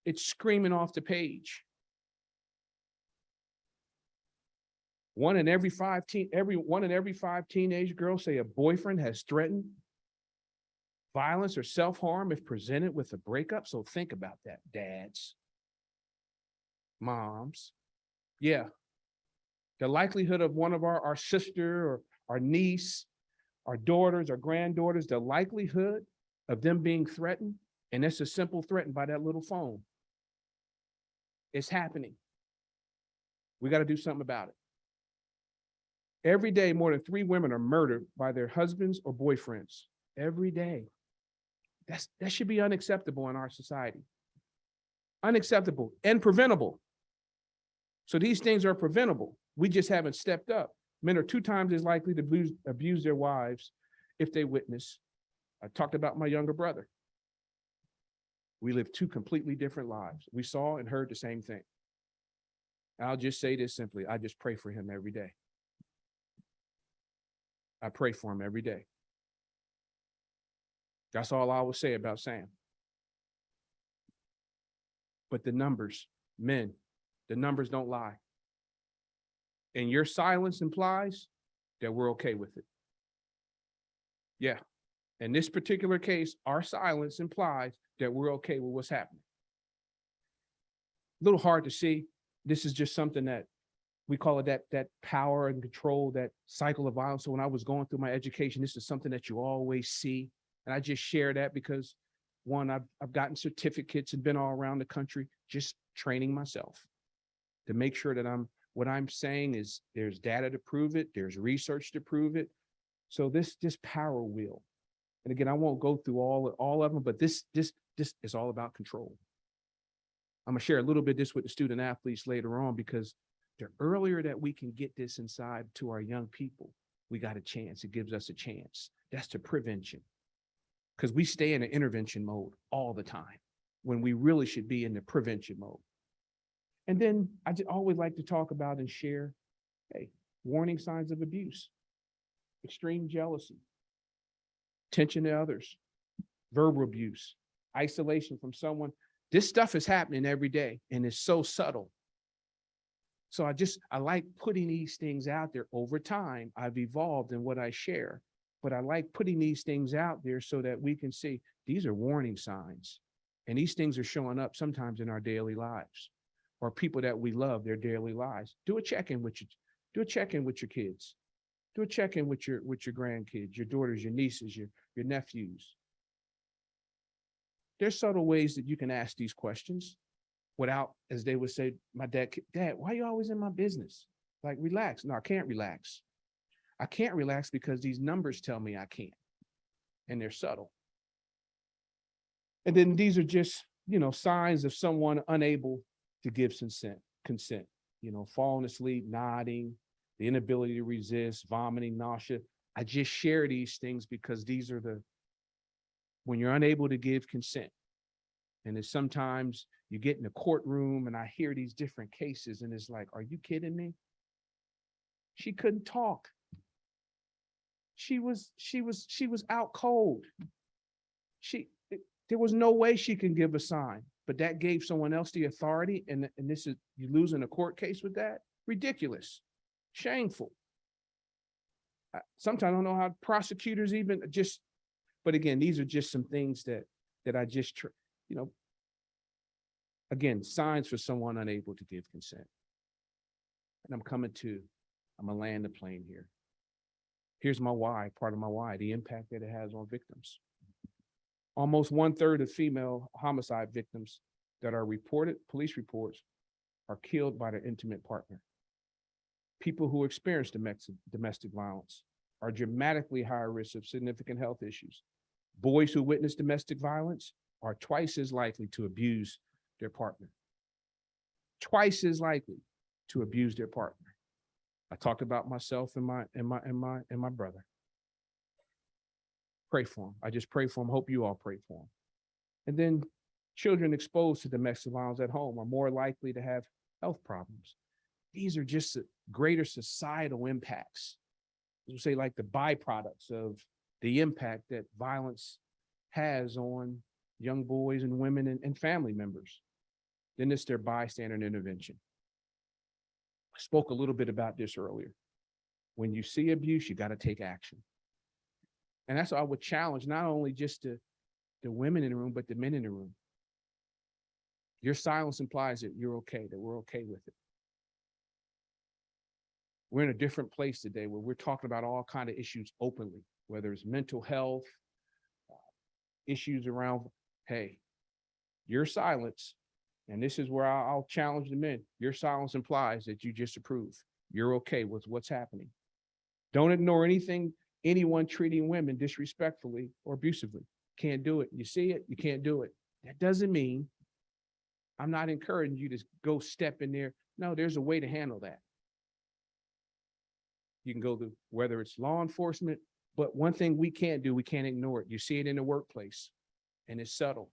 Speaker 4: It's screaming off the page. 1 in every 5 teenage girls say a boyfriend has threatened violence or self-harm if presented with a breakup. So think about that, dads, moms. Yeah. The likelihood of one of our sister or our niece, our daughters, our granddaughters, the likelihood of them being threatened, and it's a simple threat by that little phone. It's happening. We got to do something about it. Every day, more than 3 women are murdered by their husbands or boyfriends. Every day. That should be unacceptable in our society. Unacceptable and preventable. So these things are preventable. We just haven't stepped up. Men are 2 times as likely to abuse their wives if they witness. I talked about my younger brother. We live 2 completely different lives. We saw and heard the same thing. I'll just say this simply. I just pray for him every day. I pray for him every day. That's all I will say about Sam. But the numbers, men, the numbers don't lie. And your silence implies that we're okay with it. Yeah. In this particular case, our silence implies that we're okay with what's happening. A little hard to see. This is just something that we call it that power and control, that cycle of violence. So when I was going through my education, this is something that you always see. And I just share that because one, I've gotten certificates and been all around the country, just training myself to make sure that what I'm saying is there's data to prove it. There's research to prove it. So this power wheel. And again, I won't go through all of them, but this is all about control. I'm gonna share a little bit this with the student athletes later on, because the earlier that we can get this inside to our young people, we got a chance. It gives us a chance. That's the prevention. Because we stay in an intervention mode all the time when we really should be in the prevention mode. And then I just always like to talk about and share, hey, warning signs of abuse, extreme jealousy, attention to others, verbal abuse, isolation from someone. This stuff is happening every day and it's so subtle. So I like putting these things out there. Over time, I've evolved in what I share, but I like putting these things out there so that we can see these are warning signs. And these things are showing up sometimes in our daily lives, or people that we love, their daily lives. Do a check-in with your kids. Do a check-in with your grandkids, your daughters, your nieces, your nephews. There's subtle ways that you can ask these questions without, as they would say, my dad, why are you always in my business? Like, relax. No, I can't relax. I can't relax because these numbers tell me I can't. And they're subtle. And then these are just, signs of someone unable to give consent, falling asleep, nodding, the inability to resist, vomiting, nausea. I just share these things because these are when you're unable to give consent. And it's sometimes you get in a courtroom and I hear these different cases and it's like, are you kidding me? She couldn't talk. She was out cold. There was no way she can give a sign, but that gave someone else the authority. And this is, you losing a court case with that? Ridiculous, shameful. Sometimes I don't know how prosecutors even but again, these are just some things that I just, again, signs for someone unable to give consent. And I'm gonna land the plane here. Here's my why, part of my why, the impact that it has on victims. Almost 1/3 of female homicide victims that are reported, police reports, are killed by their intimate partner. People who experience domestic violence are dramatically higher risk of significant health issues. Boys who witness domestic violence are twice as likely to abuse their partner. Twice as likely to abuse their partner. I talked about myself and my brother. Pray for him. I just pray for him. Hope you all pray for him. And then children exposed to domestic violence at home are more likely to have health problems. These are just greater societal impacts. We say like the byproducts of the impact that violence has on young boys and women and family members. Then it's their bystander intervention. I spoke a little bit about this earlier. When you see abuse, you got to take action. And that's what I would challenge not only just the women in the room, but the men in the room. Your silence implies that you're okay, that we're okay with it. We're in a different place today where we're talking about all kinds of issues openly, whether it's mental health, issues around, hey, your silence, and this is where I'll challenge the men, your silence implies that you just approve. You're okay with what's happening. Don't ignore anyone treating women disrespectfully or abusively. Can't do it. You see it, you can't do it. That doesn't mean I'm not encouraging you to go step in there. No, there's a way to handle that. You can go to whether it's law enforcement, but one thing we can't do, we can't ignore it. You see it in the workplace and it's subtle.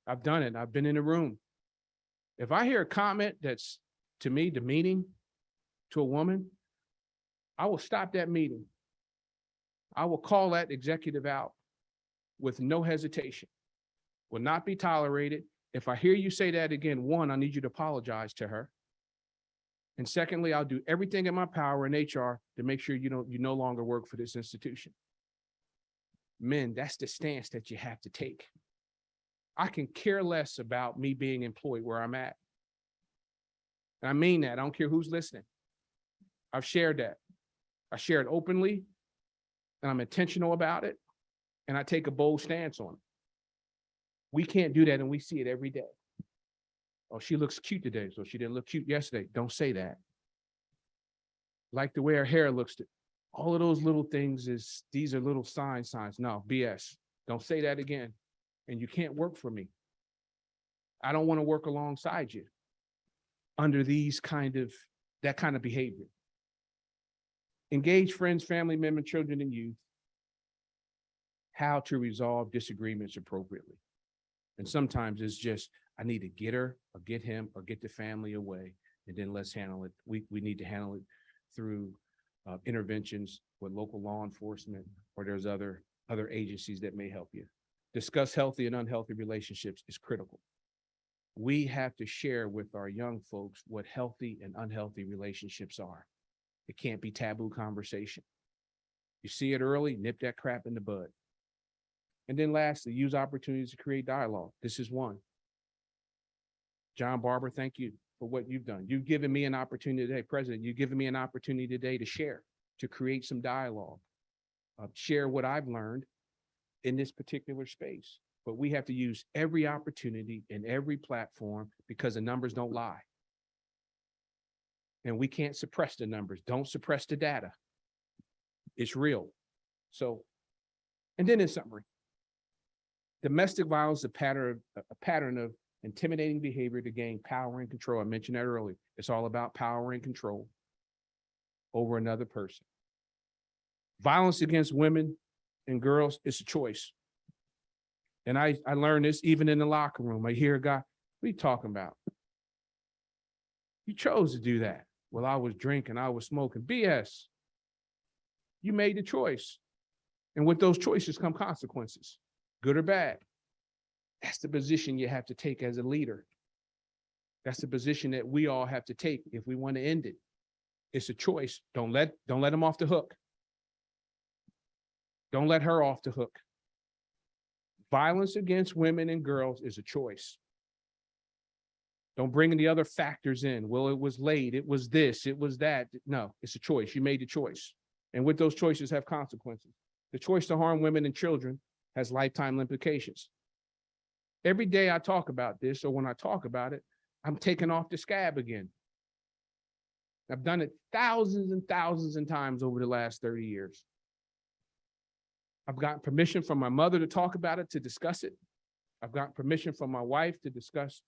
Speaker 4: I've done it. I've been in a room. If I hear a comment that's to me demeaning to a woman, I will stop that meeting. I will call that executive out with no hesitation. Will not be tolerated. If I hear you say that again, one, I need you to apologize to her. And secondly, I'll do everything in my power in HR to make sure you no longer work for this institution. Men, that's the stance that you have to take. I can care less about me being employed where I'm at. And I mean that. I don't care who's listening. I've shared that. I share it openly, and I'm intentional about it, and I take a bold stance on it. We can't do that, and we see it every day. Oh, she looks cute today, so she didn't look cute yesterday. Don't say that. Like the way her hair looks, all of those little things these are little signs. No, BS. Don't say that again. And you can't work for me. I don't want to work alongside you under that kind of behavior. Engage friends, family members, children, and youth how to resolve disagreements appropriately. And sometimes it's just, I need to get her or get him or get the family away, and then let's handle it. We need to handle it through interventions with local law enforcement, or there's other agencies that may help you. Discuss healthy and unhealthy relationships is critical. We have to share with our young folks what healthy and unhealthy relationships are. It can't be taboo conversation. You see it early, nip that crap in the bud. And then lastly, use opportunities to create dialogue. This is one. John Barber, thank you for what you've done. You've given me an opportunity today, President, you've given me an opportunity today to share, to create some dialogue, share what I've learned in this particular space. But we have to use every opportunity and every platform, because the numbers don't lie. And we can't suppress the numbers. Don't suppress the data. It's real. So, and then in summary, domestic violence is a pattern of intimidating behavior to gain power and control. I mentioned that earlier. It's all about power and control over another person. Violence against women and girls is a choice. And I learned this even in the locker room. I hear a guy, what are you talking about? You chose to do that. Well, I was drinking, I was smoking. BS. You made the choice. And with those choices come consequences, good or bad. That's the position you have to take as a leader. That's the position that we all have to take if we want to end it. It's a choice. Don't let them off the hook. Don't let her off the hook. Violence against women and girls is a choice. Don't bring in the other factors in. Well, it was late, it was this, it was that. No, it's a choice. You made the choice. And with those choices have consequences. The choice to harm women and children has lifetime implications. Every day I talk about this, or when I talk about it, I'm taking off the scab again. I've done it thousands and thousands of times over the last 30 years. I've gotten permission from my mother to talk about it, to discuss it. I've gotten permission from my wife to discuss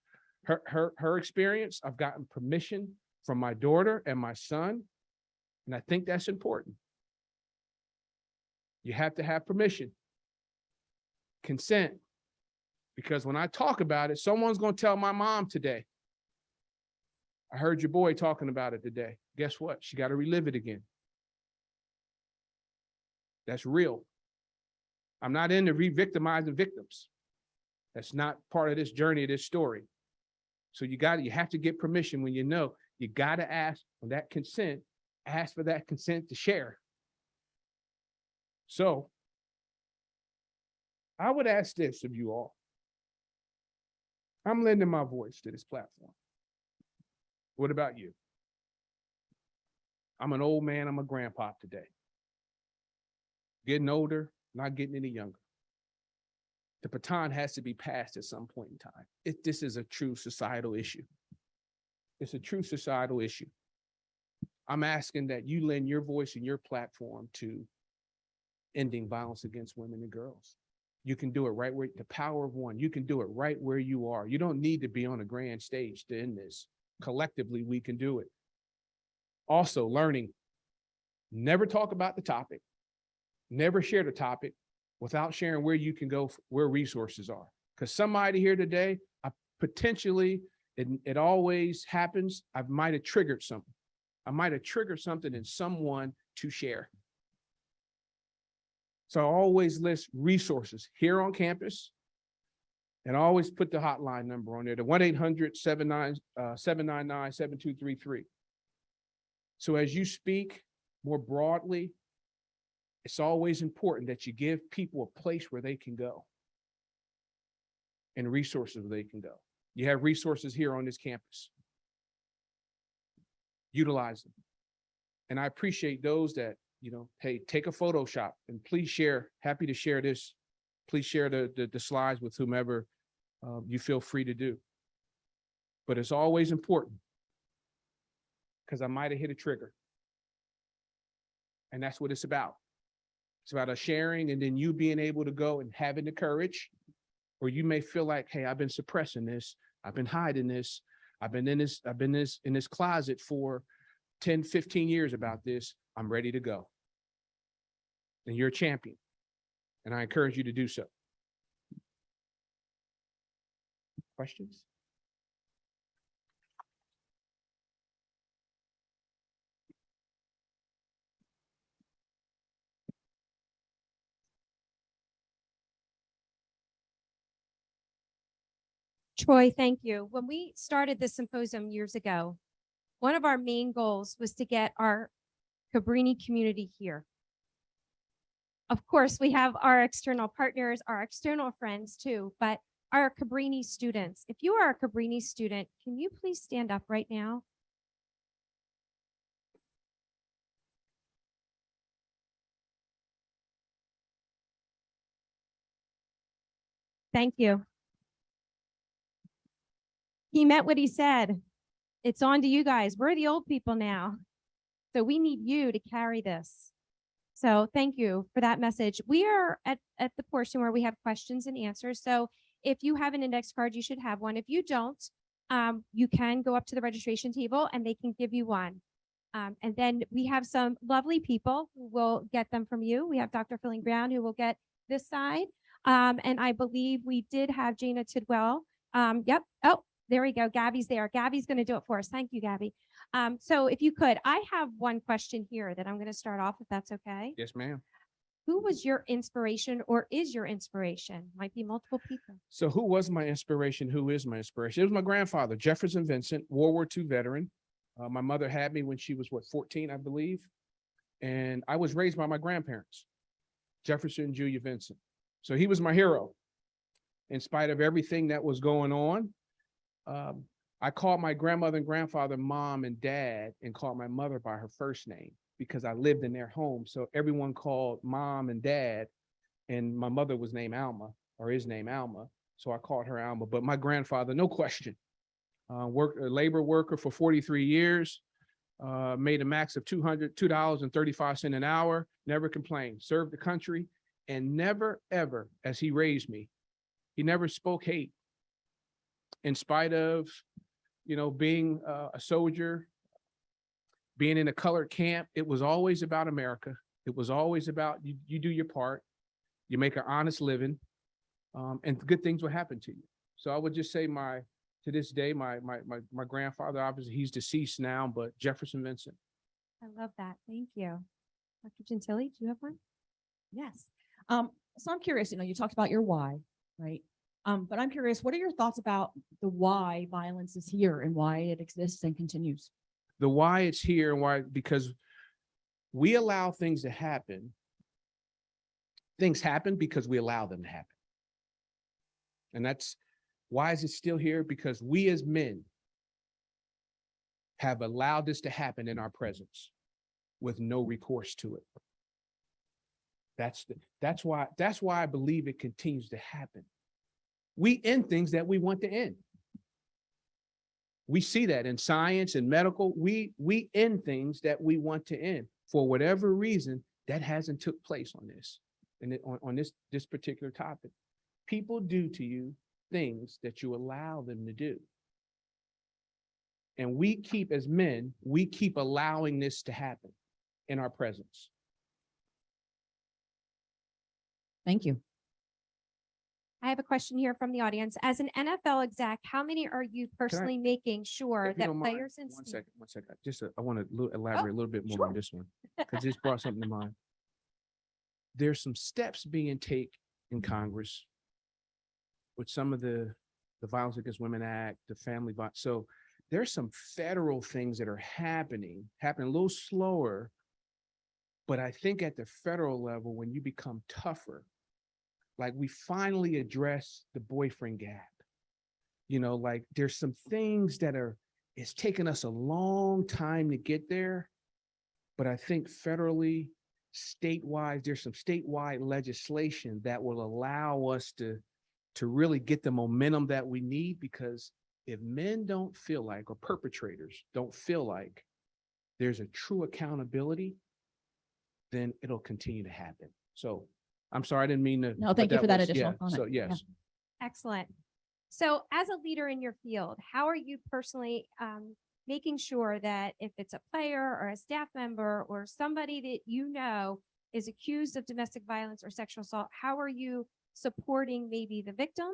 Speaker 4: her experience. I've gotten permission from my daughter and my son. And I think that's important. You have to have permission, consent, because when I talk about it, someone's going to tell my mom today, I heard your boy talking about it today. Guess what? She got to relive it again. That's real. I'm not into re-victimizing victims. That's not part of this journey, of this story. So you have to get permission when you know. You got to ask for that consent, ask for that consent to share. So I would ask this of you all. I'm lending my voice to this platform. What about you? I'm an old man, I'm a grandpa today. Getting older, not getting any younger. The baton has to be passed at some point in time. This is a true societal issue. It's a true societal issue. I'm asking that you lend your voice and your platform to ending violence against women and girls. You can do it right where, the power of one, you can do it right where you are. You don't need to be on a grand stage to end this. Collectively, we can do it. Also, learning, never talk about the topic, never share the topic without sharing where you can go, where resources are. Because somebody here today, potentially, it always happens, I might have triggered something. I might have triggered something in someone to share. So I always list resources here on campus And I always put the hotline number on there, the 1-800-799-7233. So as you speak more broadly, it's always important that you give people a place where they can go and resources where they can go. You have resources here on this campus. Utilize them. And I appreciate those that, hey, take a Photoshop and please share. Happy to share this. Please share the slides with whomever you feel free to do. But it's always important because I might have hit a trigger. And that's what it's about. It's about us sharing and then you being able to go and having the courage, or you may feel like, hey, I've been suppressing this. I've been hiding this. I've been in this closet for 10, 15 years about this. I'm ready to go. And you're a champion. And I encourage you to do so. Questions?
Speaker 5: Troy, thank you. When we started this symposium years ago, one of our main goals was to get our Cabrini community here. Of course, we have our external partners, our external friends too, but our Cabrini students. If you are a Cabrini student, can you please stand up right now? Thank you. He meant what he said. It's on to you guys. We're the old people now. So we need you to carry this. So thank you for that message. We are at the portion where we have questions and answers. So if you have an index card, you should have one. If you don't, you can go up to the registration table and they can give you one. And then we have some lovely people who will get them from you. We have Dr. Filling Brown who will get this side. And I believe we did have Jana Tidwell. Yep. Oh, there we go. Gabby's there. Gabby's going to do it for us. Thank you, Gabby. So if you could, I have one question here that I'm going to start off, if that's okay.
Speaker 4: Yes, ma'am.
Speaker 5: Who was your inspiration or is your inspiration? Might be multiple people.
Speaker 4: So who was my inspiration? Who is my inspiration? It was my grandfather, Jefferson Vincent, World War II veteran. My mother had me when she was, 14, I believe. And I was raised by my grandparents, Jefferson and Julia Vincent. So he was my hero. In spite of everything that was going on, I called my grandmother and grandfather mom and dad and called my mother by her first name because I lived in their home. So everyone called mom and dad, and my mother was named Alma, or is named Alma. So I called her Alma, but my grandfather, no question, worked a labor worker for 43 years, made a max of $202.35 an hour, never complained, served the country, and never, ever, as he raised me, he never spoke hate. In spite of, being a soldier, being in a colored camp, it was always about America. It was always about you do your part, you make an honest living, and good things will happen to you. So I would just say to this day, my grandfather, obviously he's deceased now, but Jefferson Vincent.
Speaker 5: I love that. Thank you. Dr. Gentili, do you have one?
Speaker 7: Yes. So I'm curious, you talked about your why, right? But I'm curious, what are your thoughts about the why violence is here and why it exists and continues?
Speaker 4: The why it's here and why, because we allow things to happen. Things happen because we allow them to happen. And that's why is it still here? Because we as men have allowed this to happen in our presence with no recourse to it. That's why I believe it continues to happen. We end things that we want to end. We see that in science and medical. We end things that we want to end for whatever reason. That hasn't took place on this and on this particular topic. People do to you things that you allow them to do. And we keep, as men, we keep allowing this to happen in our presence.
Speaker 7: Thank you.
Speaker 5: I have a question here from the audience. As an NFL exec, how many are you personally making sure
Speaker 4: If you
Speaker 5: that
Speaker 4: don't mind,
Speaker 5: players and
Speaker 4: one second. Just I want to elaborate a little bit more
Speaker 7: sure.
Speaker 4: on this one because this brought something to mind. There's some steps being taken in Congress with some of the Violence Against Women Act, the family violence. So there's some federal things that are happening a little slower. But I think at the federal level, when you become tougher, like we finally address the boyfriend gap, like there's some things that it's taken us a long time to get there. But I think federally, statewide, there's some statewide legislation that will allow us to really get the momentum that we need, because if men don't feel like, or perpetrators don't feel like there's a true accountability, then it'll continue to happen. So I'm sorry, I didn't mean to.
Speaker 7: No, thank you for that additional comment.
Speaker 4: So yes.
Speaker 5: Excellent. So as a leader in your field, how are you personally making sure that if it's a player or a staff member or somebody that you know is accused of domestic violence or sexual assault, how are you supporting maybe the victim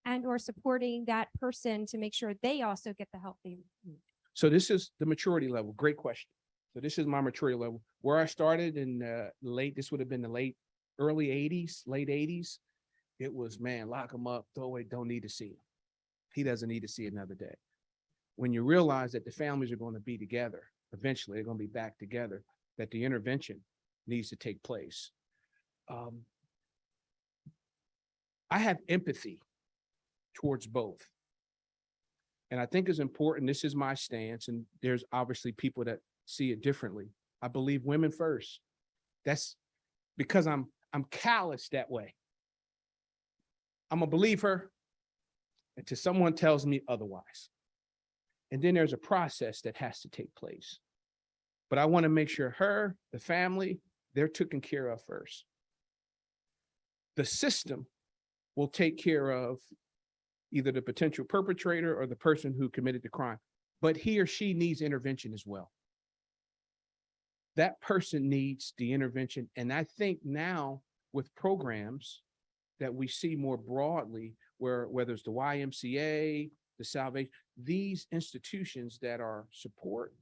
Speaker 5: and or supporting that person to make sure they also get the help they need?
Speaker 4: So this is the maturity level. Great question. So this is my maturity level. Where I started in this would have been the early 80s, late 80s. It was, man, lock him up, throw away, don't need to see him. He doesn't need to see another day. When you realize that the families are going to be together, eventually they're going to be back together, that the intervention needs to take place. I have empathy towards both. And I think it's important, this is my stance, and there's obviously people that see it differently. I believe women first. That's because I'm callous that way. I'm gonna believe her until someone tells me otherwise. And then there's a process that has to take place. But I want to make sure her, the family, they're taken care of first. The system will take care of either the potential perpetrator or the person who committed the crime, but he or she needs intervention as well. That person needs the intervention. And I think now with programs that we see more broadly, whether it's the YMCA, the Salvation, these institutions that are support,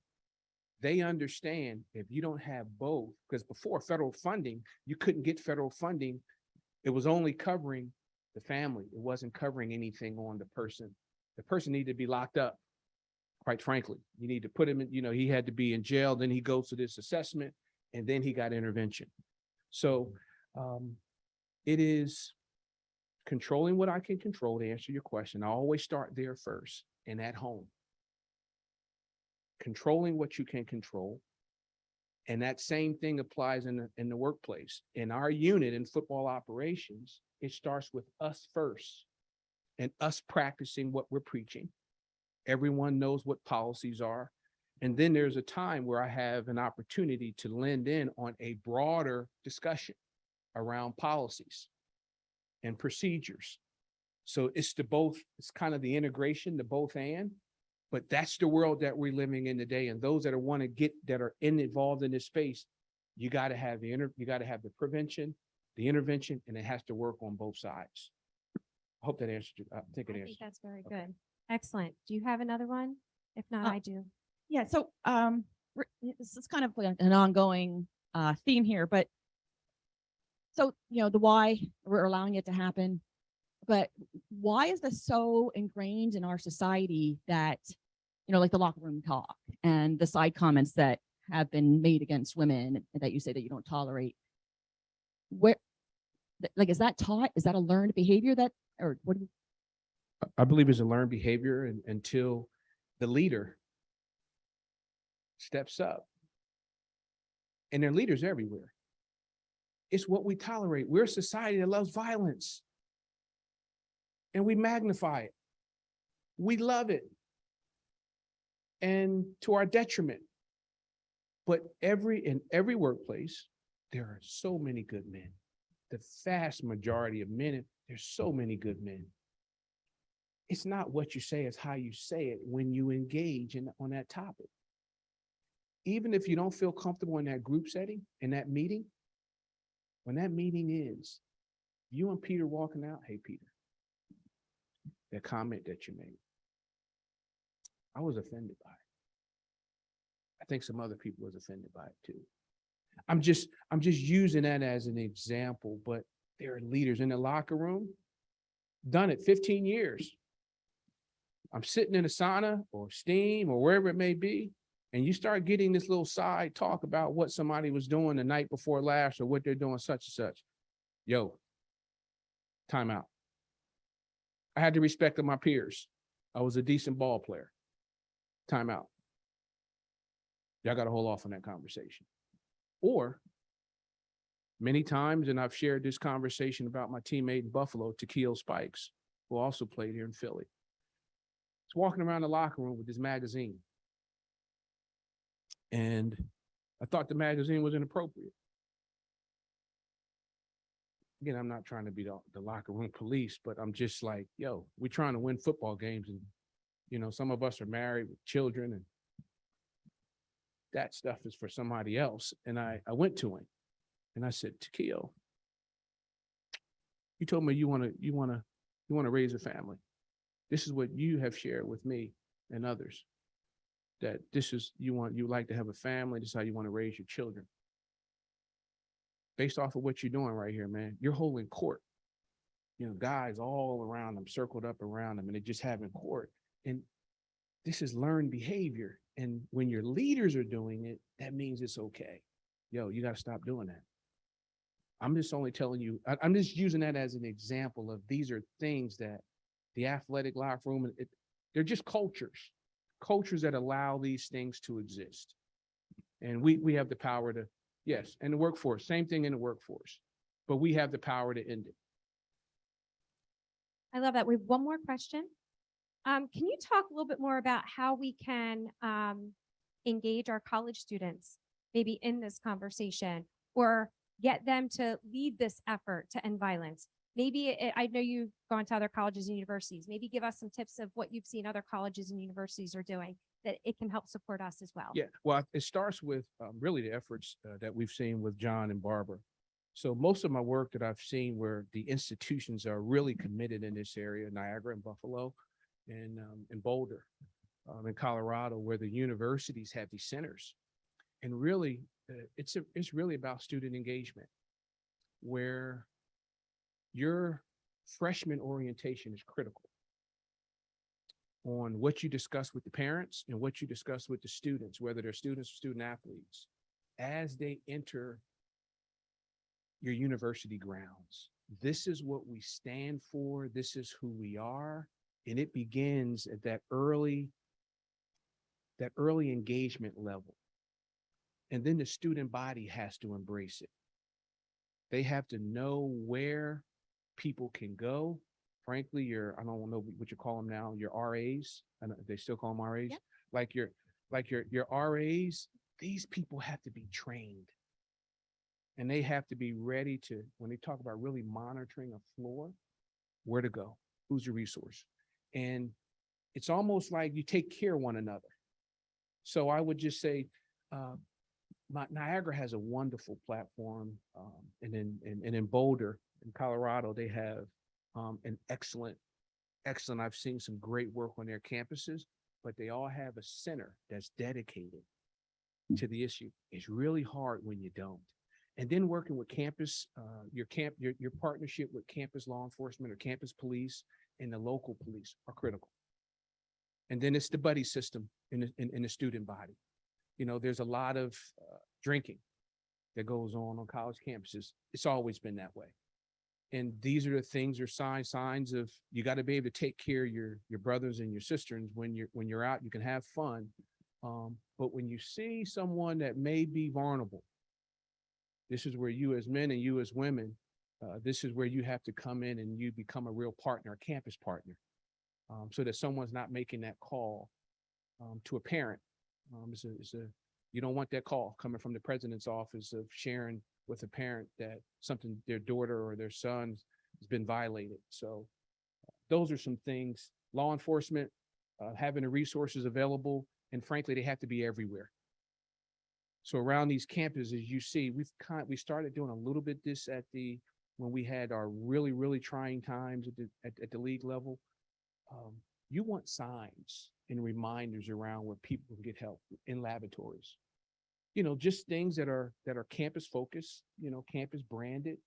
Speaker 4: they understand if you don't have both, because before federal funding, you couldn't get federal funding. It was only covering the family. It wasn't covering anything on the person. The person needed to be locked up, quite frankly. You need to put him in, he had to be in jail, then he goes to this assessment, and then he got intervention. So it is controlling what I can control, to answer your question. I always start there first and at home. Controlling what you can control. And that same thing applies in the workplace. In our unit in football operations, it starts with us first and us practicing what we're preaching. Everyone knows what policies are. And then there's a time where I have an opportunity to lend in on a broader discussion around policies and procedures. So it's kind of the integration, the both and, but that's the world that we're living in today. And those that are involved in this space, you got to have the prevention, the intervention, and it has to work on both sides. I hope that answered you. I think
Speaker 5: that's very good. Excellent. Do you have another one? If not, I do.
Speaker 7: Yeah. So this is kind of like an ongoing theme here, but so, the why we're allowing it to happen, but why is this so ingrained in our society that, like the locker room talk and the side comments that have been made against women that you say that you don't tolerate? Is that taught? Is that a learned behavior or what?
Speaker 4: I believe it's a learned behavior until the leader steps up. And there are leaders everywhere. It's what we tolerate. We're a society that loves violence. And we magnify it. We love it. And to our detriment. But in every workplace, there are so many good men. The vast majority of men, there's so many good men. It's not what you say, it's how you say it when you engage on that topic. Even if you don't feel comfortable in that group setting, in that meeting, when that meeting ends, you and Peter walking out, hey, Peter, that comment that you made, I was offended by it. I think some other people was offended by it too. I'm just using that as an example, but there are leaders in the locker room. done it 15 years. I'm sitting in a sauna or steam or wherever it may be, and you start getting this little side talk about what somebody was doing the night before last or what they're doing such and such. Yo, time out. I had the respect of my peers. I was a decent ball player. Time out. Y'all got to hold off on that conversation. Or many times, and I've shared this conversation about my teammate in Buffalo, Takeo Spikes, who also played here in Philly. He's walking around the locker room with this magazine. And I thought the magazine was inappropriate. Again, I'm not trying to be the locker room police, but I'm just like, yo, we're trying to win football games. And, you know, some of us are married with children, and that stuff is for somebody else. And I went to him and I said, Takeo, you told me you want to raise a family. This is what you have shared with me and others, that this is, you like to have a family. This is how you want to raise your children. Based off of what you're doing right here, man, you're holding court. You know, guys all around them, circled up around them, and they're just having court. And this is learned behavior. And when your leaders are doing it, that means it's okay. Yo, you got to stop doing that. I'm just only telling you, I'm just using that as an example of these are things that the athletic locker room, they're just cultures that allow these things to exist. And we have the power to, yes, and the workforce, same thing in the workforce, but we have the power to end it.
Speaker 5: I love that. We have one more question. Can you talk a little bit more about how we can engage our college students, maybe in this conversation, or get them to lead this effort to end violence? Maybe I know you've gone to other colleges and universities. Maybe give us some tips of what you've seen other colleges and universities are doing that it can help support us as well.
Speaker 4: Yeah, well, it starts with really the efforts that we've seen with John and Barbara. So most of my work that I've seen where the institutions are really committed in this area, Niagara and Buffalo, and in Boulder, in Colorado, where the universities have these centers. And really, it's really about student engagement, where your freshman orientation is critical on what you discuss with the parents and what you discuss with the students, whether they're students or student athletes, as they enter your university grounds. This is what we stand for. This is who we are. And it begins at that early engagement level. And then the student body has to embrace it. They have to know where people can go. Frankly, I don't know what you call them now, your RAs, and they still call them RAs. Yep. Like your RAs, these people have to be trained. And they have to be ready to, when they talk about really monitoring a floor, where to go, who's your resource. And it's almost like you take care of one another. So I would just say, Niagara has a wonderful platform, and in Boulder, in Colorado, they have an excellent. I've seen some great work on their campuses, but they all have a center that's dedicated to the issue. It's really hard when you don't. And then working with campus, your partnership with campus law enforcement or campus police and the local police are critical. And then it's the buddy system in the student body. You know, there's a lot of drinking that goes on college campuses. It's always been that way. And these are the things or signs of, you got to be able to take care of your brothers and your sisters. When you're out, you can have fun. But when you see someone that may be vulnerable, this is where you as men and you as women, this is where you have to come in and you become a real partner, a campus partner, so that someone's not making that call to a parent. You don't want that call coming from the president's office of sharing with a parent that something, their daughter or their son has been violated. So those are some things. Law enforcement, having the resources available, and frankly, they have to be everywhere. So around these campuses, you see, we started doing a little bit this when we had our really, really trying times at the league level. You want signs and reminders around where people can get help in laboratories. You know, just things that are campus focused, you know, campus branded,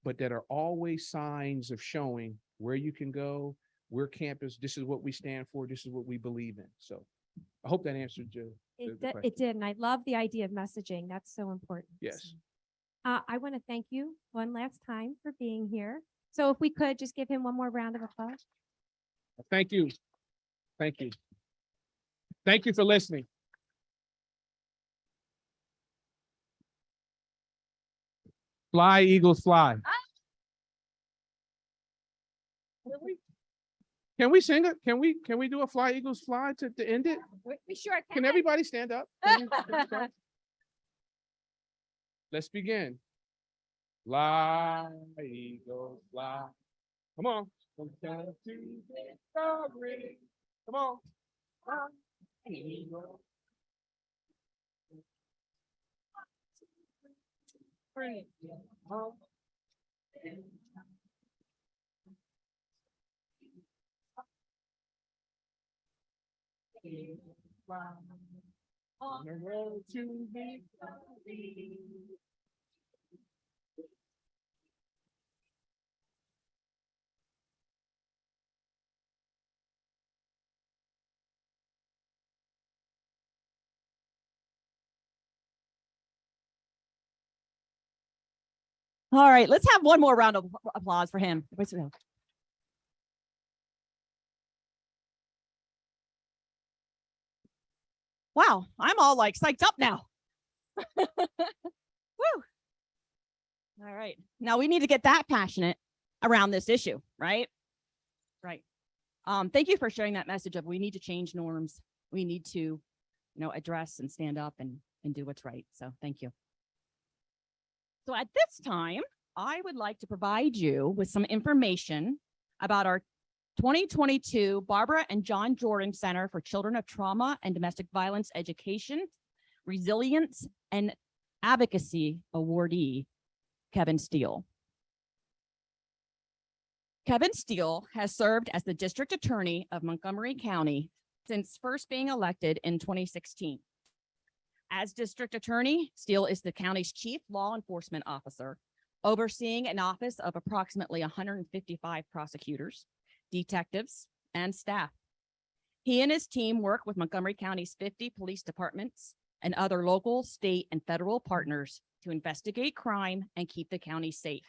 Speaker 4: but that are always signs of showing where you can go, we're campus, this is what we stand for, this is what we believe in. So I hope that answered the question.
Speaker 5: It did, and I love the idea of messaging. That's so important.
Speaker 4: Yes.
Speaker 5: I want to thank you one last time for being here. So if we could just give him one more round of applause.
Speaker 4: Thank you. Thank you. Thank you for listening. Fly, Eagles, fly. Can we sing it? Can we do a Fly, Eagles, fly to end it?
Speaker 5: We sure
Speaker 4: Can everybody stand up? Can we start? Let's begin. Fly, Eagles, fly. Come on. From Santa to victory. Come on. Fly, Eagles. Free. On the road to victory.
Speaker 7: All right, let's have one more round of applause for him. Wow, I'm all like psyched up now. Woo. All right, now we need to get that passionate around this issue, right? Right. Thank you for sharing that message of we need to change norms. We need to, address and stand up and do what's right. So thank you. So at this time, I would like to provide you with some information about our 2022 Barbara and John Jordan Center for Children of Trauma and Domestic Violence Education, Resilience, and Advocacy awardee, Kevin Steele. Kevin Steele has served as the District Attorney of Montgomery County since first being elected in 2016. As District Attorney, Steele is the county's chief law enforcement officer, overseeing an office of approximately 155 prosecutors, detectives, and staff. He and his team work with Montgomery County's 50 police departments and other local, state, and federal partners to investigate crime and keep the county safe.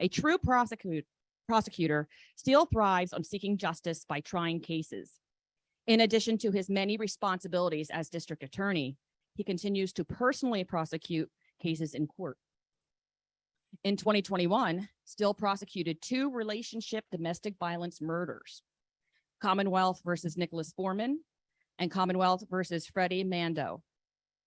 Speaker 7: A true prosecutor, Steele thrives on seeking justice by trying cases. In addition to his many responsibilities as district attorney, he continues to personally prosecute cases in court. In 2021, Steele prosecuted 2 relationship domestic violence murders, Commonwealth versus Nicholas Foreman and Commonwealth versus Freddie Mando,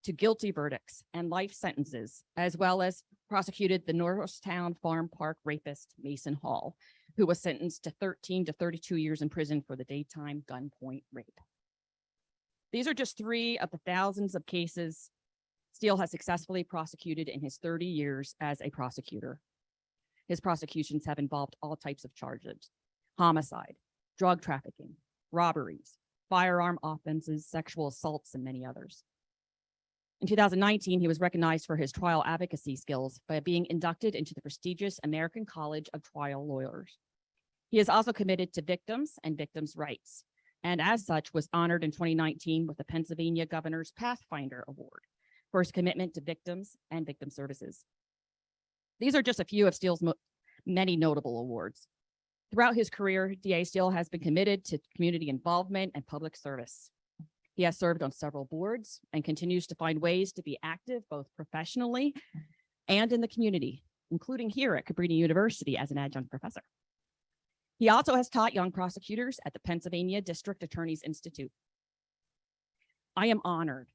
Speaker 7: to guilty verdicts and life sentences, as well as prosecuted the Norristown Farm Park rapist, Mason Hall, who was sentenced to 13 to 32 years in prison for the daytime gunpoint rape. These are just 3 of the thousands of cases Steele has successfully prosecuted in his 30 years as a prosecutor. His prosecutions have involved all types of charges: homicide, drug trafficking, robberies, firearm offenses, sexual assaults, and many others. In 2019, he was recognized for his trial advocacy skills by being inducted into the prestigious American College of Trial Lawyers. He is also committed to victims and victims' rights, and as such was honored in 2019 with the Pennsylvania Governor's Pathfinder Award for his commitment to victims and victim services. These are just a few of Steele's many notable awards. Throughout his career, DA Steele has been committed to community involvement and public service. He has served on several boards and continues to find ways to be active both professionally and in the community, including here at Cabrini University as an adjunct professor. He also has taught young prosecutors at the Pennsylvania District Attorney's Institute. I am honored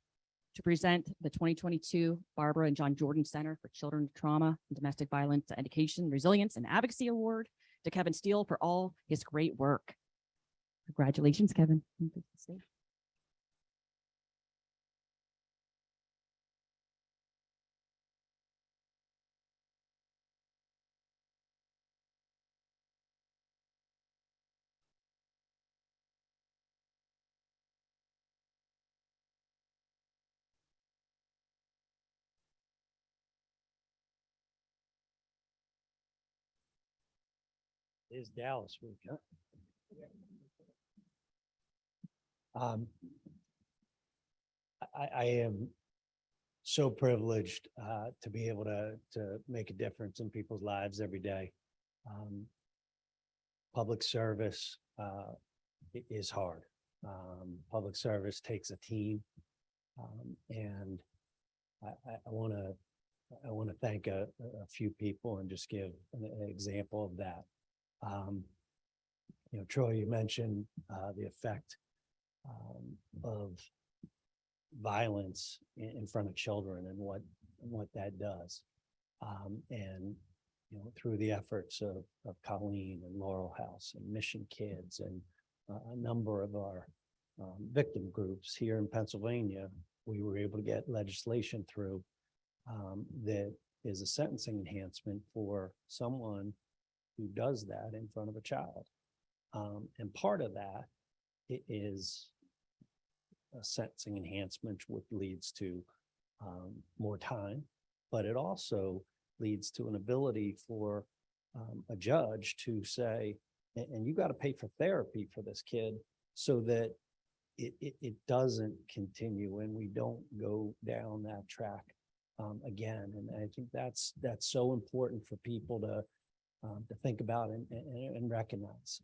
Speaker 7: to present the 2022 Barbara and John Jordan Center for Children of Trauma and Domestic Violence Education, Resilience, and Advocacy Award to Kevin Steele for all his great work. Congratulations, Kevin.
Speaker 8: Is Dallas week, huh? I am so privileged to be able to make a difference in people's lives every day. Public service is hard. Public service takes a team, and I want to thank a few people and just give an example of that. Troy, you mentioned the effect of violence in front of children and what that does. And through the efforts of Colleen and Laurel House and Mission Kids and a number of our victim groups here in Pennsylvania, we were able to get legislation through that is a sentencing enhancement for someone who does that in front of a child. And part of that is a sentencing enhancement, which leads to more time, but it also leads to an ability for a judge to say, and you got to pay for therapy for this kid so that it doesn't continue and we don't go down that track again. And I think that's so important for people to think about and recognize.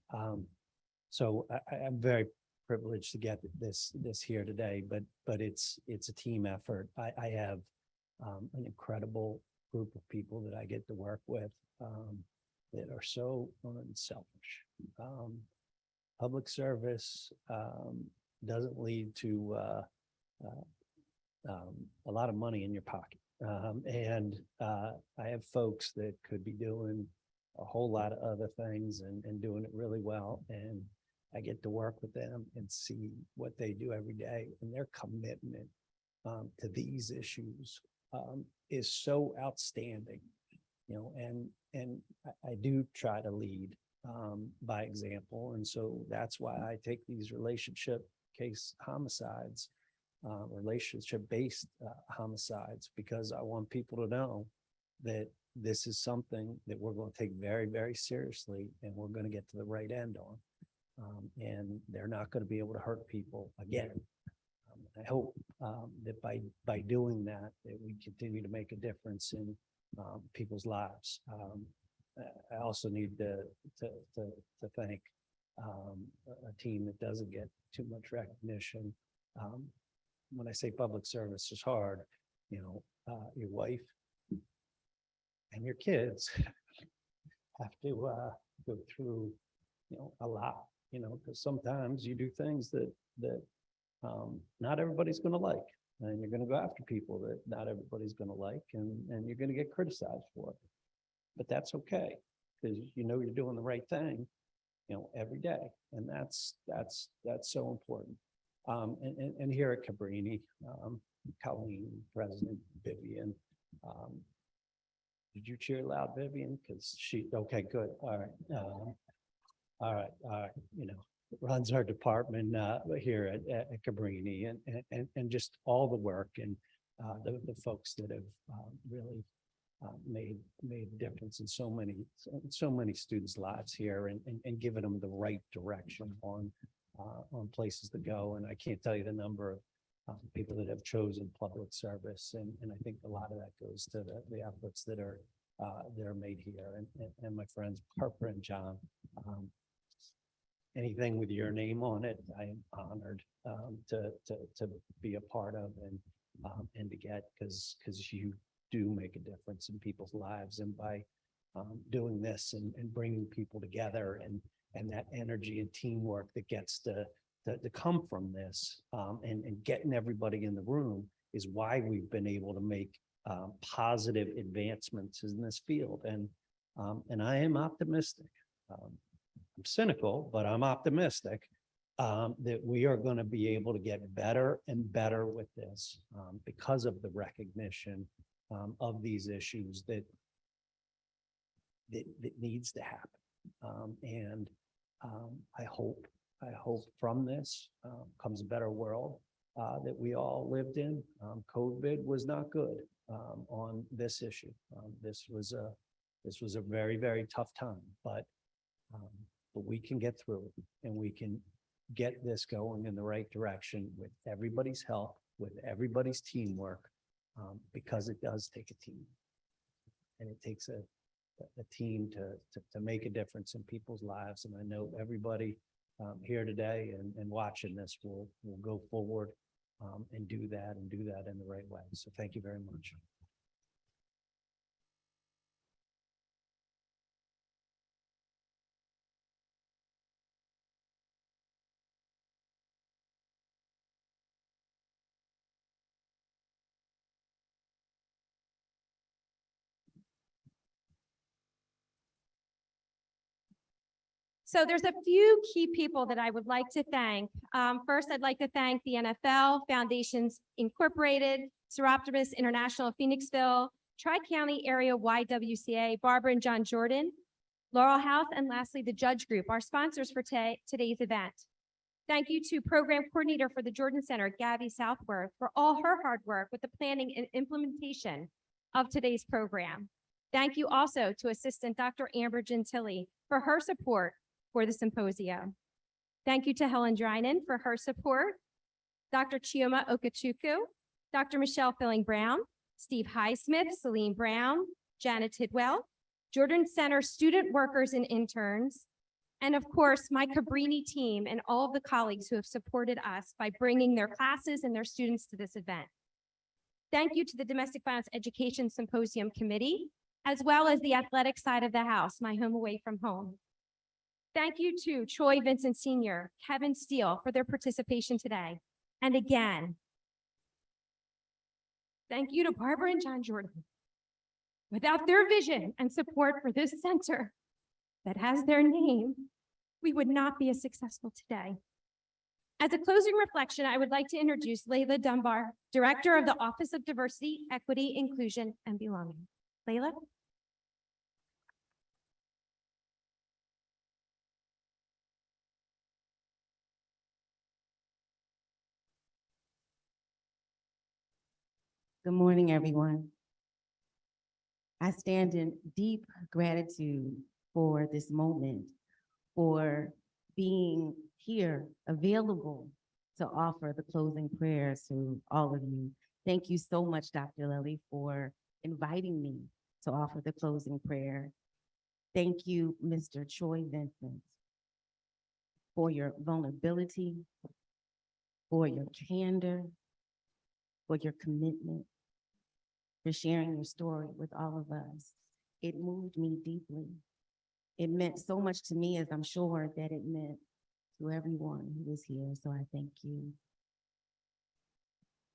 Speaker 8: So I'm very privileged to get this here today, but it's a team effort. I have an incredible group of people that I get to work with that are so unselfish. Public service doesn't lead to a lot of money in your pocket. And I have folks that could be doing a whole lot of other things and doing it really well. And I get to work with them and see what they do every day, and their commitment to these issues is so outstanding, and I do try to lead by example. And so that's why I take these relationship-based homicides, relationship-based homicides, because I want people to know that this is something that we're going to take very, very seriously, and we're going to get to the right end on. And they're not going to be able to hurt people again. I hope that by doing that we continue to make a difference in people's lives. I also need to thank a team that doesn't get too much recognition. When I say public service is hard, your wife and your kids have to go through a lot, because sometimes you do things that not everybody's going to like, and you're going to go after people that not everybody's going to like, and you're going to get criticized for it. But that's okay, because you're doing the right thing, every day, and that's so important. And here at Cabrini, Colleen, President Vivian, did you cheer loud, Vivian? Because okay, good, all right. Runs our department here at Cabrini, and just all the work and the folks that have really made a difference in so many students' lives here, and given them the right direction on places to go. And I can't tell you the number of people that have chosen public service, and I think a lot of that goes to the efforts that are made here, and my friends Harper and John. Anything with your name on it, I am honored to be a part of, and to get, because you do make a difference in people's lives, and by doing this and bringing people together, and that energy and teamwork that gets to come from this, and getting everybody in the room is why we've been able to make positive advancements in this field, and I am optimistic. I'm cynical, but I'm optimistic that we are going to be able to get better and better with this, because of the recognition of these issues that needs to happen. And I hope from this comes a better world that we all lived in. COVID was not good on this issue. This was a very, very tough time, but But we can get through it, and we can get this going in the right direction with everybody's help, with everybody's teamwork, because it does take a team. And it takes a team to make a difference in people's lives. And I know everybody here today and watching this will go forward and do that in the right way. So thank you very much.
Speaker 5: So there's a few key people that I would like to thank. First, I'd like to thank the NFL, Foundations Incorporated, Seroptimus International of Phoenixville, Tri-County Area YWCA, Barbara and John Jordan, Laurel House, and lastly, the Judge Group, our sponsors for today's event. Thank you to Program Coordinator for the Jordan Center, Gabby Southworth, for all her hard work with the planning and implementation of today's program. Thank you also to Assistant Dr. Amber Gentili for her support for the symposium. Thank you to Helen Drynan for her support, Dr. Chioma Okachukwu, Dr. Michelle Filling-Brown, Steve Highsmith, Celine Brown, Janet Tidwell, Jordan Center student workers and interns, and of course, my Cabrini team and all of the colleagues who have supported us by bringing their classes and their students to this event. Thank you to the Domestic Violence Education Symposium Committee, as well as the athletic side of the house, my home away from home. Thank you to Troy Vincent Sr., Kevin Steele for their participation today. And again, thank you to Barbara and John Jordan. Without their vision and support for this center that has their name, we would not be as successful today. As a closing reflection, I would like to introduce Layla Dunbar, Director of the Office of Diversity, Equity, Inclusion, and Belonging. Layla?
Speaker 9: Good morning, everyone. I stand in deep gratitude for this moment, for being here, available to offer the closing prayers to all of you. Thank you so much, Dr. Lilly, for inviting me to offer the closing prayer. Thank you, Mr. Troy Vincent, for your vulnerability, for your candor, for your commitment, for sharing your story with all of us. It moved me deeply. It meant so much to me, as I'm sure that it meant to everyone who was here, so I thank you.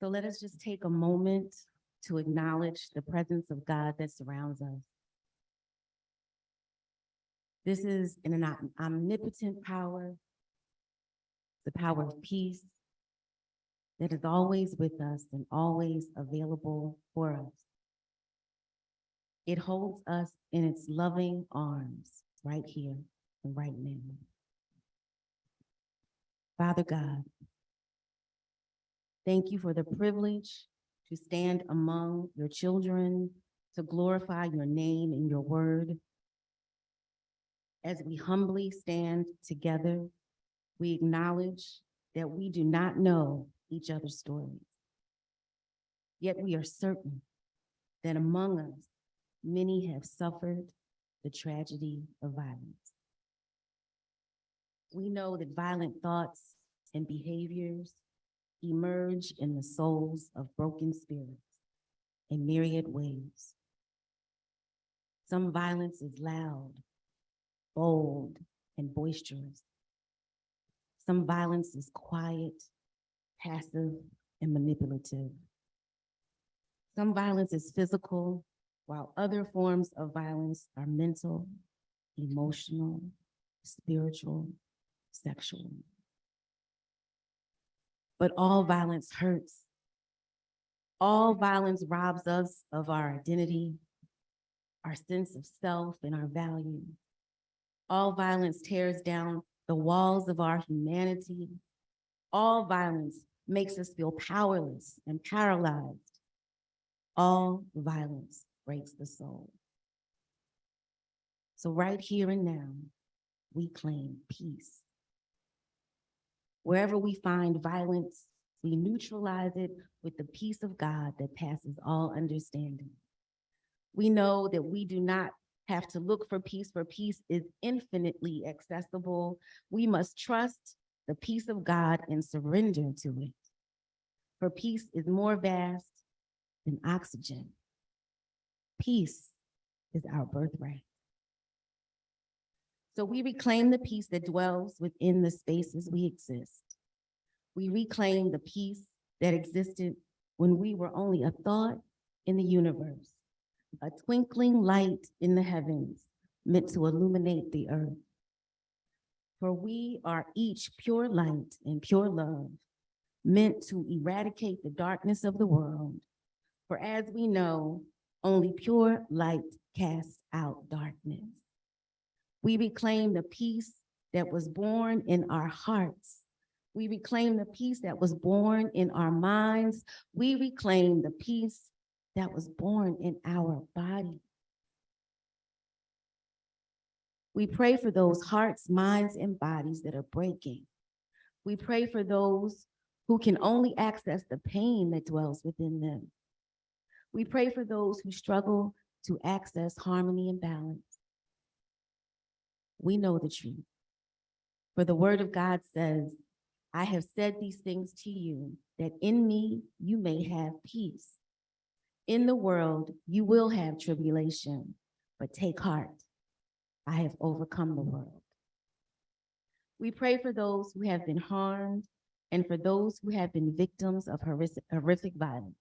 Speaker 9: So let us just take a moment to acknowledge the presence of God that surrounds us. This is an omnipotent power, the power of peace that is always with us and always available for us. It holds us in its loving arms right here and right now. Father God, thank you for the privilege to stand among your children, to glorify your name and your word. As we humbly stand together, we acknowledge that we do not know each other's stories. Yet we are certain that among us, many have suffered the tragedy of violence. We know that violent thoughts and behaviors emerge in the souls of broken spirits in myriad ways. Some violence is loud, bold, and boisterous. Some violence is quiet, passive, and manipulative. Some violence is physical, while other forms of violence are mental, emotional, spiritual, sexual. But all violence hurts. All violence robs us of our identity, our sense of self, and our value. All violence tears down the walls of our humanity. All violence makes us feel powerless and paralyzed. All violence breaks the soul. So right here and now, we claim peace. Wherever we find violence, we neutralize it with the peace of God that passes all understanding. We know that we do not have to look for peace is infinitely accessible. We must trust the peace of God and surrender to it. For peace is more vast than oxygen. Peace is our birthright. So we reclaim the peace that dwells within the spaces we exist. We reclaim the peace that existed when we were only a thought in the universe, a twinkling light in the heavens meant to illuminate the earth. For we are each pure light and pure love, meant to eradicate the darkness of the world. For as we know, only pure light casts out darkness. We reclaim the peace that was born in our hearts. We reclaim the peace that was born in our minds. We reclaim the peace that was born in our body. We pray for those hearts, minds, and bodies that are breaking. We pray for those who can only access the pain that dwells within them. We pray for those who struggle to access harmony and balance. We know the truth. For the word of God says, I have said these things to you, that in me you may have peace. In the world you will have tribulation, but take heart. I have overcome the world. We pray for those who have been harmed and for those who have been victims of horrific violence.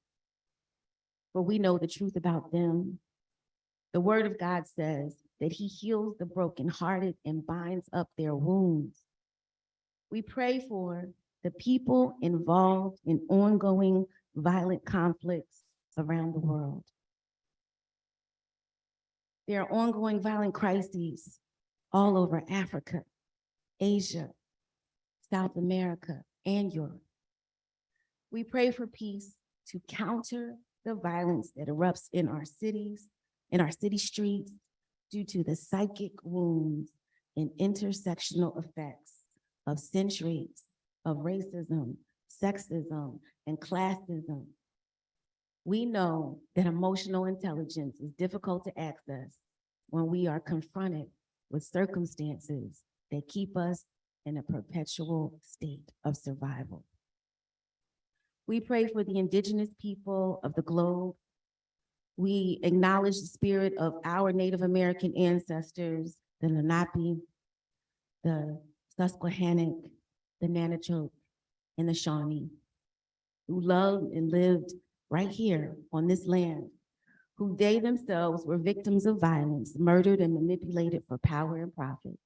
Speaker 9: For we know the truth about them. The word of God says that he heals the brokenhearted and binds up their wounds. We pray for the people involved in ongoing violent conflicts around the world. There are ongoing violent crises all over Africa, Asia, South America, and Europe. We pray for peace to counter the violence that erupts in our cities, in our city streets, due to the psychic wounds and intersectional effects of centuries of racism, sexism, and classism. We know that emotional intelligence is difficult to access when we are confronted with circumstances that keep us in a perpetual state of survival. We pray for the indigenous people of the globe. We acknowledge the spirit of our Native American ancestors, the Lenape, the Susquehannock, the Nanachoke, and the Shawnee, who loved and lived right here on this land, who they themselves were victims of violence, murdered and manipulated for power and profit.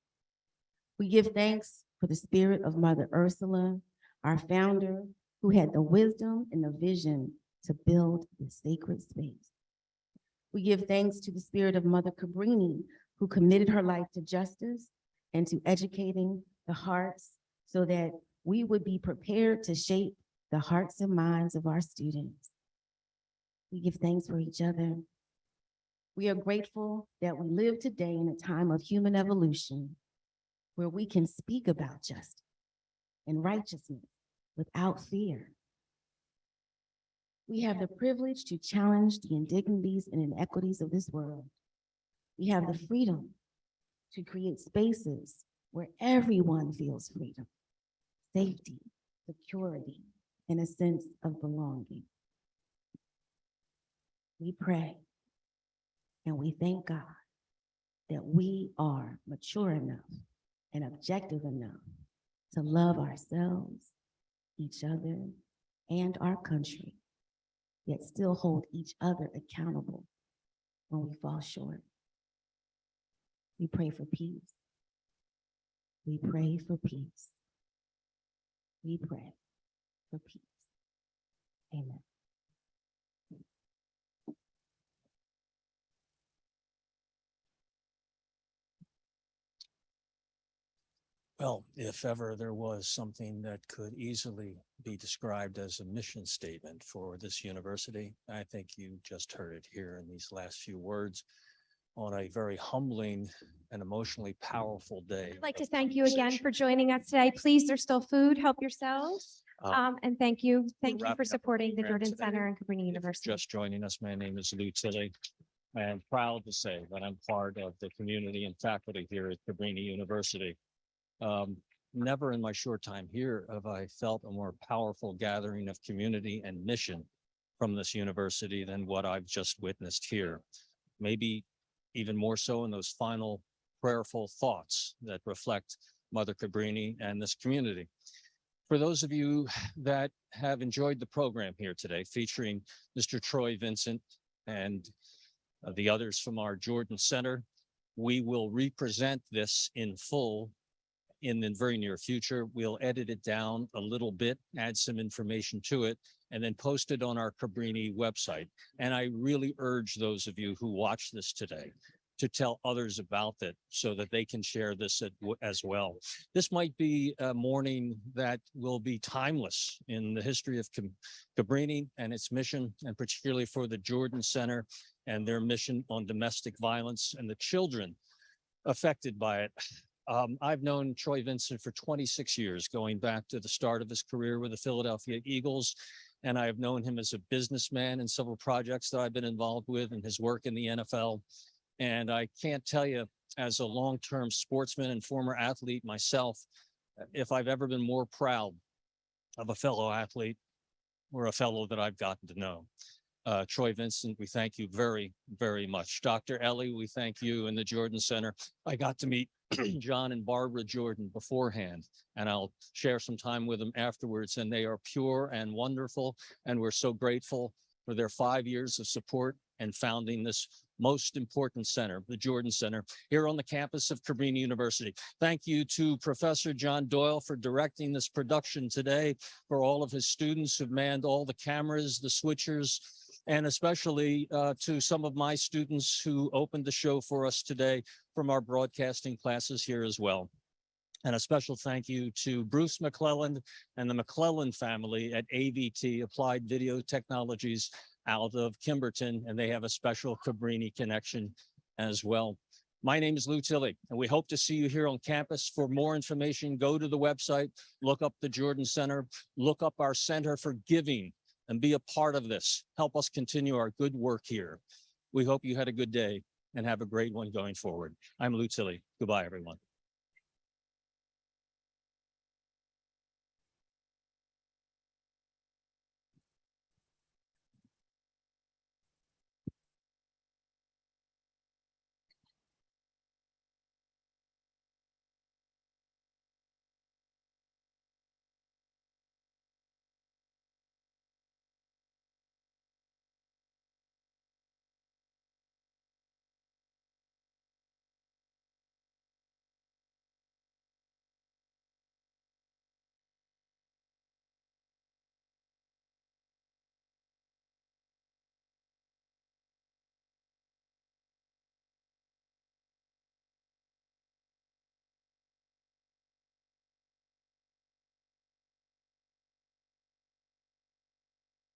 Speaker 9: We give thanks for the spirit of Mother Ursula, our founder, who had the wisdom and the vision to build this sacred space. We give thanks to the spirit of Mother Cabrini, who committed her life to justice and to educating the hearts so that we would be prepared to shape the hearts and minds of our students. We give thanks for each other. We are grateful that we live today in a time of human evolution where we can speak about justice and righteousness without fear. We have the privilege to challenge the indignities and inequities of this world. We have the freedom to create spaces where everyone feels freedom, safety, security, and a sense of belonging. We pray and we thank God that we are mature enough and objective enough to love ourselves, each other, and our country, yet still hold each other accountable when we fall short. We pray for peace. We pray for peace. We pray for peace. Amen.
Speaker 3: Well, if ever there was something that could easily be described as a mission statement for this university, I think you just heard it here in these last few words. on a very humbling and emotionally powerful day.
Speaker 5: I'd like to
Speaker 3: of
Speaker 5: thank you again
Speaker 3: conversation.
Speaker 5: for joining us today. Please, there's still food. Help yourselves.
Speaker 3: Uh,
Speaker 5: And thank you. Thank you
Speaker 3: wrapping
Speaker 5: for
Speaker 3: up our
Speaker 5: supporting the
Speaker 3: program
Speaker 5: Jordan
Speaker 3: today.
Speaker 5: Center and Cabrini
Speaker 3: If you're
Speaker 5: University.
Speaker 3: just joining us, my name is Lou Tilly. I am proud to say that I'm part of the community and faculty here at Cabrini University. Never in my short time here have I felt a more powerful gathering of community and mission from this university than what I've just witnessed here. Maybe even more so in those final prayerful thoughts that reflect Mother Cabrini and this community. For those of you that have enjoyed the program here today, featuring Mr. Troy Vincent and the others from our Jordan Center, we will represent this in full in the very near future. We'll edit it down a little bit, add some information to it, and then post it on our Cabrini website. And I really urge those of you who watch this today to tell others about it so that they can share this as well. This might be a morning that will be timeless in the history of Cabrini and its mission, and particularly for the Jordan Center and their mission on domestic violence and the children affected by it. I've known Troy Vincent for 26 years, going back to the start of his career with the Philadelphia Eagles. And I have known him as a businessman in several projects that I've been involved with and his work in the NFL. And I can't tell you, as a long-term sportsman and former athlete myself, if I've ever been more proud of a fellow athlete or a fellow that I've gotten to know. Troy Vincent, we thank you very, very much. Dr. Ellie, we thank you and the Jordan Center. I got to meet John and Barbara Jordan beforehand, and I'll share some time with them afterwards. And they are pure and wonderful. And we're so grateful for their 5 years of support and founding this most important center, the Jordan Center, here on the campus of Cabrini University. Thank you to Professor John Doyle for directing this production today, for all of his students who've manned all the cameras, the switchers, and especially to some of my students who opened the show for us today from our broadcasting classes here as well. And a special thank you to Bruce McClelland and the McClelland family at AVT, Applied Video Technologies, out of Kimberton, and they have a special Cabrini connection as well. My name is Lou Tilly, and we hope to see you here on campus. For more information, go to the website, look up the Jordan Center, look up our Center for Giving, and be a part of this. Help us continue our good work here. We hope you had a good day and have a great one going forward. I'm Lou Tilly. Goodbye, everyone.